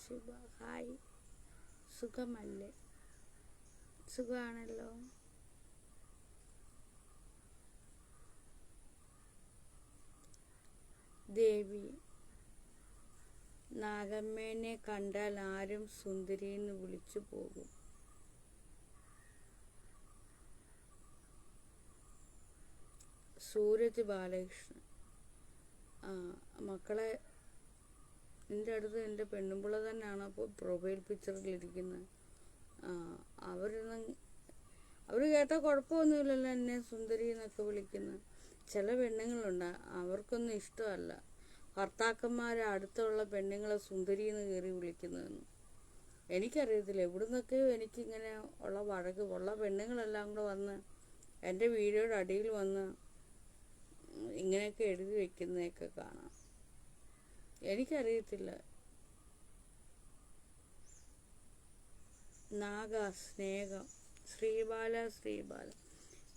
ശിവ ഹായ്, സുഖമല്ലേ? സുഖാണല്ലോ. ദേവി, നാഗമ്മേനെ കണ്ടാൽ ആരും സുന്ദരിന്ന് വിളിച്ചു പോകും. സൂരജ് ബാലകൃഷ്ണൻ, മക്കളെ നിന്റെ അടുത്ത് എൻ്റെ പെണ്ണുമ്പിള്ള തന്നെയാണ് അപ്പോൾ പ്രൊഫൈൽ പിക്ചറിലിരിക്കുന്നത്. അവർ കേട്ടാൽ കുഴപ്പമൊന്നുമില്ലല്ലോ എന്നെ സുന്ദരി എന്നൊക്കെ വിളിക്കുന്നത്. ചില പെണ്ണുങ്ങളുണ്ട്, അവർക്കൊന്നും ഇഷ്ടമല്ല ഭർത്താക്കന്മാരെ അടുത്തുള്ള പെണ്ണുങ്ങളെ സുന്ദരി എന്ന് കയറി വിളിക്കുന്നതെന്ന്. എനിക്കറിയത്തില്ല എവിടുന്നൊക്കെയോ എനിക്കിങ്ങനെ ഉള്ള പെണ്ണുങ്ങളെല്ലാം കൂടെ വന്ന് എൻ്റെ വീഡിയോയുടെ അടിയിൽ വന്ന് ഇങ്ങനെയൊക്കെ എഴുതി വെക്കുന്നതൊക്കെ കാണാം. എനിക്കറിയത്തില്ല. നാഗ സ്നേഹം, ശ്രീബാല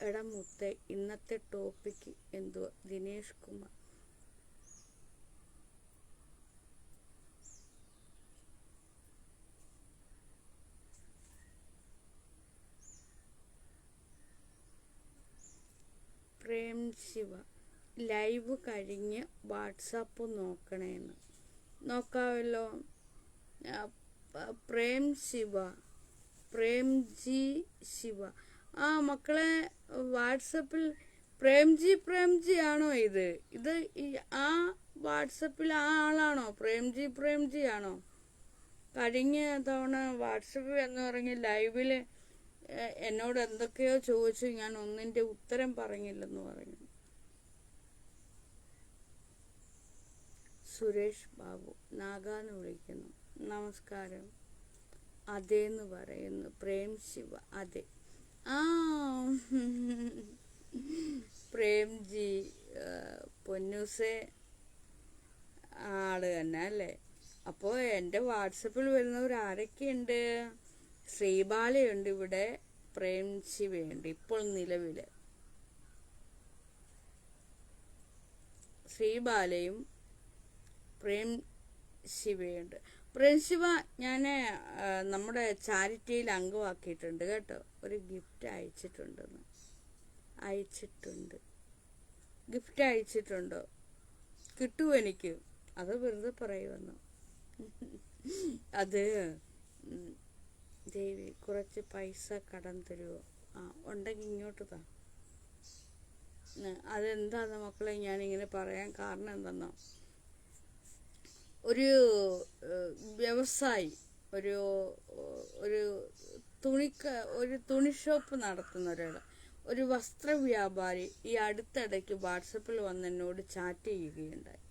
എടാ മുത്തേ, ഇന്നത്തെ ടോപ്പിക്ക് എന്തുവാ? ദിനേഷ് കുമാർ. പ്രേം ശിവ, ലൈവ് കഴിഞ്ഞ് വാട്സാപ്പ് നോക്കണേന്ന്. നോക്കാമല്ലോ. പ്രേംജി ശിവ. മക്കളെ, വാട്സപ്പിൽ പ്രേംജി ആണോ ഇത് ആ വാട്സപ്പിൽ ആ ആളാണോ? പ്രേംജി ആണോ? കഴിഞ്ഞ തവണ വാട്സപ്പിൽ എന്ന് പറഞ്ഞ് ലൈവില് എന്നോട് എന്തൊക്കെയോ ചോദിച്ചു, ഞാൻ ഒന്നിന്റെ ഉത്തരം പറഞ്ഞില്ലെന്ന് പറഞ്ഞു. സുരേഷ് ബാബു, നാഗാന്ന് വിളിക്കുന്നു. നമസ്കാരം. അതേന്ന് പറയുന്നു. പ്രേം ശിവ, അതെ. പ്രേംജി പൊന്നൂസെ ആള് തന്നെ അല്ലേ? അപ്പോൾ എൻ്റെ വാട്സപ്പിൽ വരുന്നവർ ആരൊക്കെയുണ്ട്? ശ്രീബാലയുണ്ട് ഇവിടെ, പ്രേം ശിവയുണ്ട് ഇപ്പോൾ നിലവിൽ. ശ്രീബാലയും പ്രേം ശിവയുണ്ട്. പ്രേം ശിവ ഞാൻ നമ്മുടെ ചാരിറ്റിയിൽ അംഗമാക്കിയിട്ടുണ്ട് കേട്ടോ. ഒരു ഗിഫ്റ്റ് അയച്ചിട്ടുണ്ടോ? കിട്ടുമോ എനിക്ക്? അത് വെറുതെ പറയുമെന്നു. അത് ദേവി, കുറച്ച് പൈസ കടം തരുമോ? ഉണ്ടെങ്കിൽ ഇങ്ങോട്ട് താ. അതെന്താന്ന് മക്കളെ ഞാനിങ്ങനെ പറയാൻ കാരണം എന്തെന്നോ, ഒരു വ്യവസായി, ഒരു തുണി ഷോപ്പ് നടത്തുന്ന ഒരു വസ്ത്ര വ്യാപാരി ഈ അടുത്തിടയ്ക്ക് വാട്സപ്പിൽ വന്ന് എന്നോട് ചാറ്റ് ചെയ്യുകയുണ്ടായി.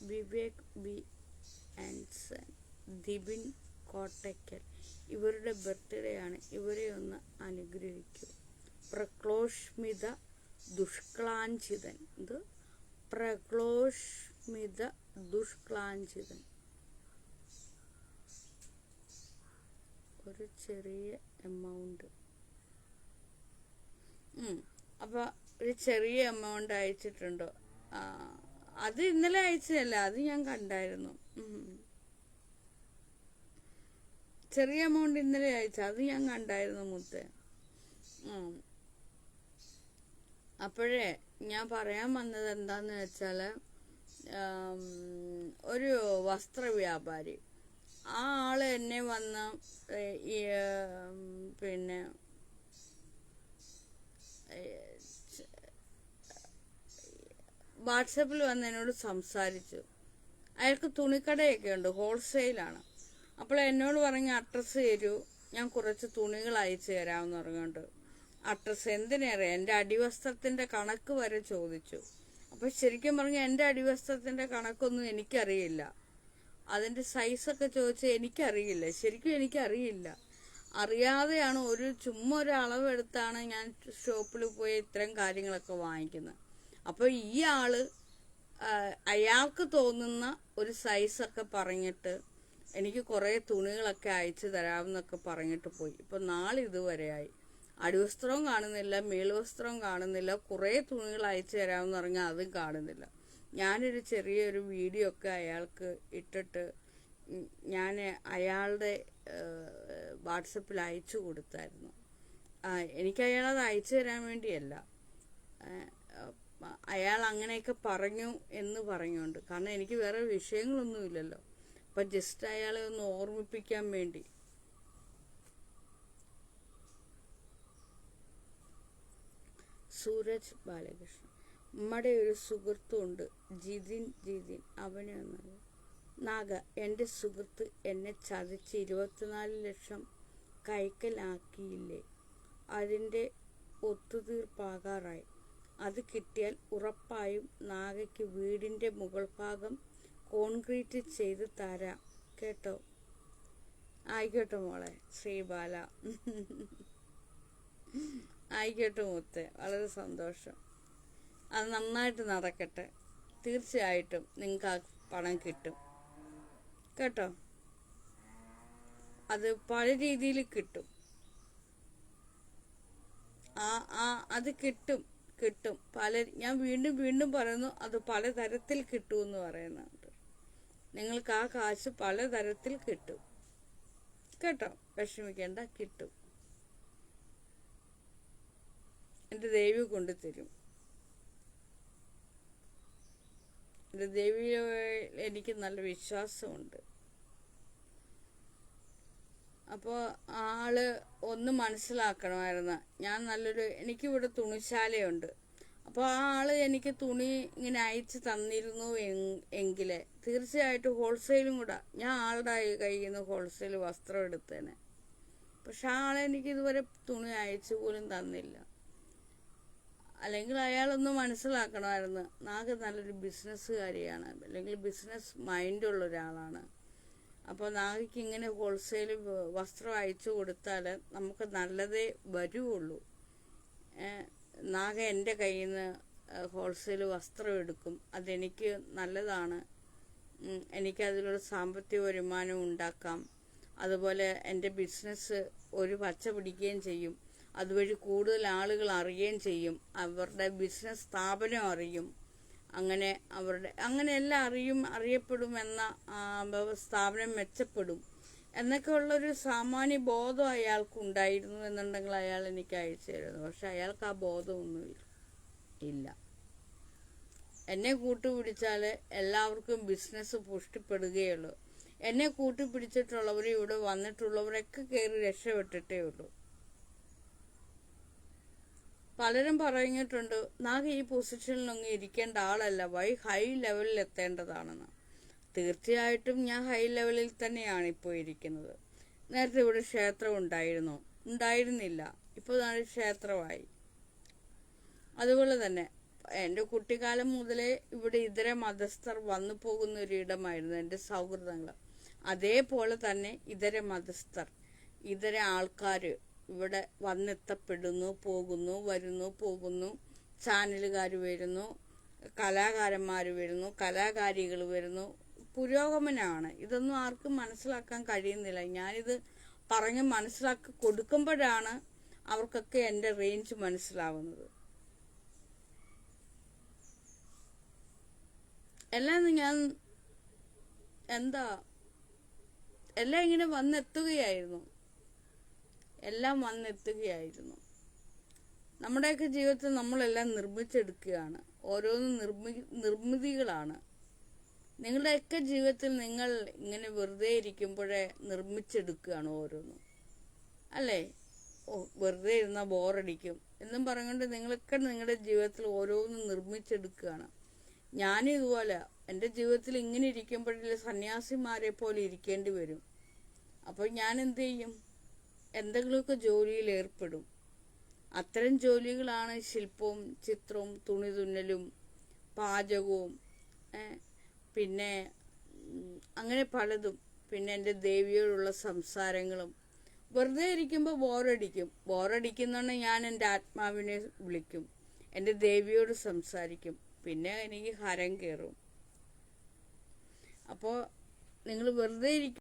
വിവേക് ബി ആൻസൺ, ദിബിൻ കോട്ടയ്ക്കൽ, ഇവരുടെ ബർത്ത്ഡേ ആണ്. ഇവരെ ഒന്ന് അനുഗ്രഹിക്കൂ. പ്രക്ലോഷ്മിത ദുഷ്ക്ലാഞ്ചിതൻ, ഒരു ചെറിയ എമൗണ്ട്. അപ്പൊ ഒരു ചെറിയ എമൗണ്ട് അയച്ചിട്ടുണ്ടോ? അത് ഇന്നലെ അയച്ചതല്ല, അത് ഞാൻ കണ്ടായിരുന്നു. ചെറിയ എമൗണ്ട് ഇന്നലെ അയച്ച, അത് ഞാൻ കണ്ടായിരുന്നു മുത്തേ. അപ്പോഴേ ഞാൻ പറയാൻ വന്നത് എന്താന്ന് വെച്ചാല്, ഒരു വസ്ത്ര വ്യാപാരി, ആ ആള് എന്നെ വന്ന് പിന്നെ വാട്സപ്പിൽ വന്ന് എന്നോട് സംസാരിച്ചു. അയാൾക്ക് തുണിക്കടയൊക്കെ ഉണ്ട്, ഹോൾസെയിലാണ്. അപ്പോൾ എന്നോട് പറഞ്ഞ അഡ്രസ്സ് തരൂ, ഞാൻ കുറച്ച് തുണികൾ അയച്ചു തരാമെന്ന് പറഞ്ഞുകൊണ്ട് അഡ്രസ്സ് എന്തിനേറിയാം എൻ്റെ അടിവസ്ത്രത്തിൻ്റെ കണക്ക് വരെ ചോദിച്ചു. അപ്പോൾ ശരിക്കും പറഞ്ഞാൽ എൻ്റെ അടിവസ്ത്രത്തിൻ്റെ കണക്കൊന്നും എനിക്കറിയില്ല, അതിൻ്റെ സൈസൊക്കെ ചോദിച്ചാൽ എനിക്കറിയില്ല, ശരിക്കും എനിക്കറിയില്ല. അറിയാതെയാണ് ചുമ്മാ ഒരു അളവെടുത്താണ് ഞാൻ ഷോപ്പിൽ പോയി ഇത്തരം കാര്യങ്ങളൊക്കെ വാങ്ങിക്കുന്നത്. അപ്പോൾ ഈ ആള് അയാൾക്ക് തോന്നുന്ന ഒരു സൈസൊക്കെ പറഞ്ഞിട്ട് എനിക്ക് കുറേ തുണികളൊക്കെ അയച്ചു തരാമെന്നൊക്കെ പറഞ്ഞിട്ട് പോയി. ഇപ്പം നാളെ ഇതുവരെയായി, അടിവസ്ത്രവും കാണുന്നില്ല, മേൽവസ്ത്രവും കാണുന്നില്ല. കുറേ തുണികൾ അയച്ചു തരാമെന്ന് പറഞ്ഞാൽ അതും കാണുന്നില്ല. ഞാനൊരു ചെറിയൊരു വീഡിയോ ഒക്കെ അയാൾക്ക് ഇട്ടിട്ട് ഞാൻ അയാളുടെ വാട്സപ്പിൽ അയച്ചു കൊടുത്തായിരുന്നു. എനിക്ക് അയാളത് അയച്ചു തരാൻ വേണ്ടിയല്ല, അയാൾ അങ്ങനെയൊക്കെ പറഞ്ഞു എന്ന് പറഞ്ഞുകൊണ്ട്. കാരണം എനിക്ക് വേറെ വിഷയങ്ങളൊന്നുമില്ലല്ലോ. അപ്പം ജസ്റ്റ് അയാളെ ഒന്ന് ഓർമ്മിപ്പിക്കാൻ വേണ്ടി. സൂരജ് ബാലകൃഷ്ണൻ, നമ്മുടെ ഒരു സുഹൃത്തുണ്ട് ജിതിൻ. അവനെ ഒന്നത് നാഗ, എൻ്റെ സുഹൃത്ത് എന്നെ ചതിച്ച് 24 ലക്ഷം കൈക്കലാക്കിയില്ലേ, അതിൻ്റെ ഒത്തുതീർപ്പാകാറായി. അത് കിട്ടിയാൽ ഉറപ്പായും നാഗയ്ക്ക് വീടിൻ്റെ മുകൾ ഭാഗം കോൺക്രീറ്റ് ചെയ്ത് തരാം കേട്ടോ. ആയിക്കോട്ടെ മോളെ ശ്രീബാല, ആയിക്കോട്ടെ മുത്തേ, വളരെ സന്തോഷം. അത് നന്നായിട്ട് നടക്കട്ടെ. തീർച്ചയായിട്ടും നിങ്ങൾക്ക് ആ പണം കിട്ടും കേട്ടോ. അത് പല രീതിയിൽ കിട്ടും. അത് കിട്ടും. ഞാൻ വീണ്ടും പറയുന്നു, അത് പലതരത്തിൽ കിട്ടുമെന്ന് പറയുന്നുണ്ട്. നിങ്ങൾക്ക് ആ കാശ് പലതരത്തിൽ കിട്ടും കേട്ടോ. വിഷമിക്കേണ്ട, കിട്ടും. എൻ്റെ ദേവി കൊണ്ടുതരും. എൻ്റെ ദേവിയെ എനിക്ക് നല്ല വിശ്വാസമുണ്ട്. അപ്പോൾ ആള് ഒന്ന് മനസ്സിലാക്കണമായിരുന്നു. ഞാൻ എനിക്കിവിടെ തുണിശാലയുണ്ട്. അപ്പോൾ ആ ആള് എനിക്ക് തുണി ഇങ്ങനെ അയച്ച് തന്നിരുന്നു എങ്കിൽ തീർച്ചയായിട്ടും ഹോൾസെയിലും കൂടെ ഞാൻ ആളുടെ കയ്യിൽ നിന്ന് ഹോൾസെയിൽ വസ്ത്രം എടുത്തേനെ. പക്ഷെ ആ ആളെനിക്ക് ഇതുവരെ തുണി അയച്ചു പോലും തന്നില്ല. അല്ലെങ്കിൽ അയാളൊന്ന് മനസ്സിലാക്കണമായിരുന്നു, നാഗ നല്ലൊരു ബിസിനസ്സുകാരിയാണ്, അല്ലെങ്കിൽ ബിസിനസ് മൈൻഡുള്ള ഒരാളാണ്. അപ്പോൾ നാഗയ്ക്ക് ഇങ്ങനെ ഹോൾസെയിൽ വസ്ത്രം അയച്ചു കൊടുത്താൽ നമുക്ക് നല്ലതേ വരുള്ളൂ. നാഗ എൻ്റെ കയ്യിൽ നിന്ന് ഹോൾസെയിൽ വസ്ത്രം എടുക്കും, അതെനിക്ക് നല്ലതാണ്. എനിക്കതിലൊരു സാമ്പത്തിക വരുമാനം ഉണ്ടാക്കാം. അതുപോലെ എൻ്റെ ബിസിനസ് ഒരു പച്ച പിടിക്കുകയും ചെയ്യും. അതുവഴി കൂടുതൽ ആളുകൾ അറിയുകയും ചെയ്യും. അവരുടെ ബിസിനസ് സ്ഥാപനം അറിയും. അങ്ങനെ എല്ലാം അറിയപ്പെടും എന്ന സ്ഥാപനം മെച്ചപ്പെടും എന്നൊക്കെ ഉള്ളൊരു സാമാന്യ ബോധം അയാൾക്ക് ഉണ്ടായിരുന്നു എന്നുണ്ടെങ്കിൽ അയാൾ എനിക്ക് അയച്ചു തരുന്നു. പക്ഷെ അയാൾക്ക് ആ ബോധമൊന്നുമില്ല. എന്നെ കൂട്ടുപിടിച്ചാൽ എല്ലാവർക്കും ബിസിനസ് പുഷ്ടിപ്പെടുകയുള്ളൂ. എന്നെ കൂട്ടുപിടിച്ചിട്ടുള്ളവർ, ഇവിടെ വന്നിട്ടുള്ളവരൊക്കെ കയറി രക്ഷപ്പെട്ടിട്ടേ ഉള്ളൂ. പലരും പറഞ്ഞിട്ടുണ്ട്, നാഗ ഈ പൊസിഷനിലൊന്നും ഇരിക്കേണ്ട ആളല്ല, ഹൈ ലെവലിൽ എത്തേണ്ടതാണെന്ന്. തീർച്ചയായിട്ടും ഞാൻ ഹൈ ലെവലിൽ തന്നെയാണ് ഇപ്പോൾ ഇരിക്കുന്നത്. നേരത്തെ ഇവിടെ ക്ഷേത്രം ഉണ്ടായിരുന്നില്ല, ഇപ്പോൾ നാളെ ക്ഷേത്രമായി. അതുപോലെ തന്നെ എൻ്റെ കുട്ടിക്കാലം മുതലേ ഇവിടെ ഇതര മതസ്ഥർ വന്നു പോകുന്ന ഒരു ഇടമായിരുന്നു എൻ്റെ സൗഹൃദങ്ങൾ. അതേപോലെ തന്നെ ഇതര മതസ്ഥർ, ഇതര ആൾക്കാർ ഇവിടെ വന്നെത്തപ്പെടുന്നു, പോകുന്നു. ചാനലുകാർ വരുന്നു, കലാകാരന്മാർ വരുന്നു, കലാകാരികൾ വരുന്നു. പുരോഗമനമാണ്. ഇതൊന്നും ആർക്കും മനസ്സിലാക്കാൻ കഴിയുന്നില്ല. ഞാനിത് പറഞ്ഞ് മനസ്സിലാക്കി കൊടുക്കുമ്പോഴാണ് അവർക്കൊക്കെ എൻ്റെ റേഞ്ച് മനസ്സിലാവുന്നത്. എല്ലാം ഇങ്ങനെ വന്നെത്തുകയായിരുന്നു. നമ്മുടെയൊക്കെ ജീവിതത്തിൽ നമ്മളെല്ലാം നിർമ്മിച്ചെടുക്കുകയാണ്. ഓരോന്നും നിർമ്മിതികളാണ്. നിങ്ങളുടെയൊക്കെ ജീവിതത്തിൽ നിങ്ങൾ ഇങ്ങനെ വെറുതെ ഇരിക്കുമ്പോഴേ നിർമ്മിച്ചെടുക്കുകയാണ് ഓരോന്നും, അല്ലേ? വെറുതെ ഇരുന്നാൽ ബോറടിക്കും എന്നും പറഞ്ഞുകൊണ്ട് നിങ്ങളൊക്കെ നിങ്ങളുടെ ജീവിതത്തിൽ ഓരോന്നും നിർമ്മിച്ചെടുക്കുകയാണ്. ഞാനും ഇതുപോലെ എൻ്റെ ജീവിതത്തിൽ ഇങ്ങനെ ഇരിക്കുമ്പോഴേ സന്യാസിമാരെ പോലെ ഇരിക്കേണ്ടി വരും. അപ്പോൾ ഞാൻ എന്ത് ചെയ്യും? എന്തെങ്കിലുമൊക്കെ ജോലിയിൽ ഏർപ്പെടും. അത്തരം ജോലികളാണ് ശില്പവും ചിത്രവും തുണി തുന്നലും പാചകവും, പിന്നെ അങ്ങനെ പലതും. പിന്നെ എൻ്റെ ദേവിയോടുള്ള സംസാരങ്ങളും. വെറുതെ ഇരിക്കുമ്പോൾ ബോറടിക്കുന്നുണ്ടെങ്കിൽ ഞാൻ എൻ്റെ ആത്മാവിനെ വിളിക്കും, എൻ്റെ ദേവിയോട് സംസാരിക്കും. പിന്നെ എനിക്ക് ഹരം കയറും. അപ്പോൾ നിങ്ങൾ വെറുതെ ഇരിക്കും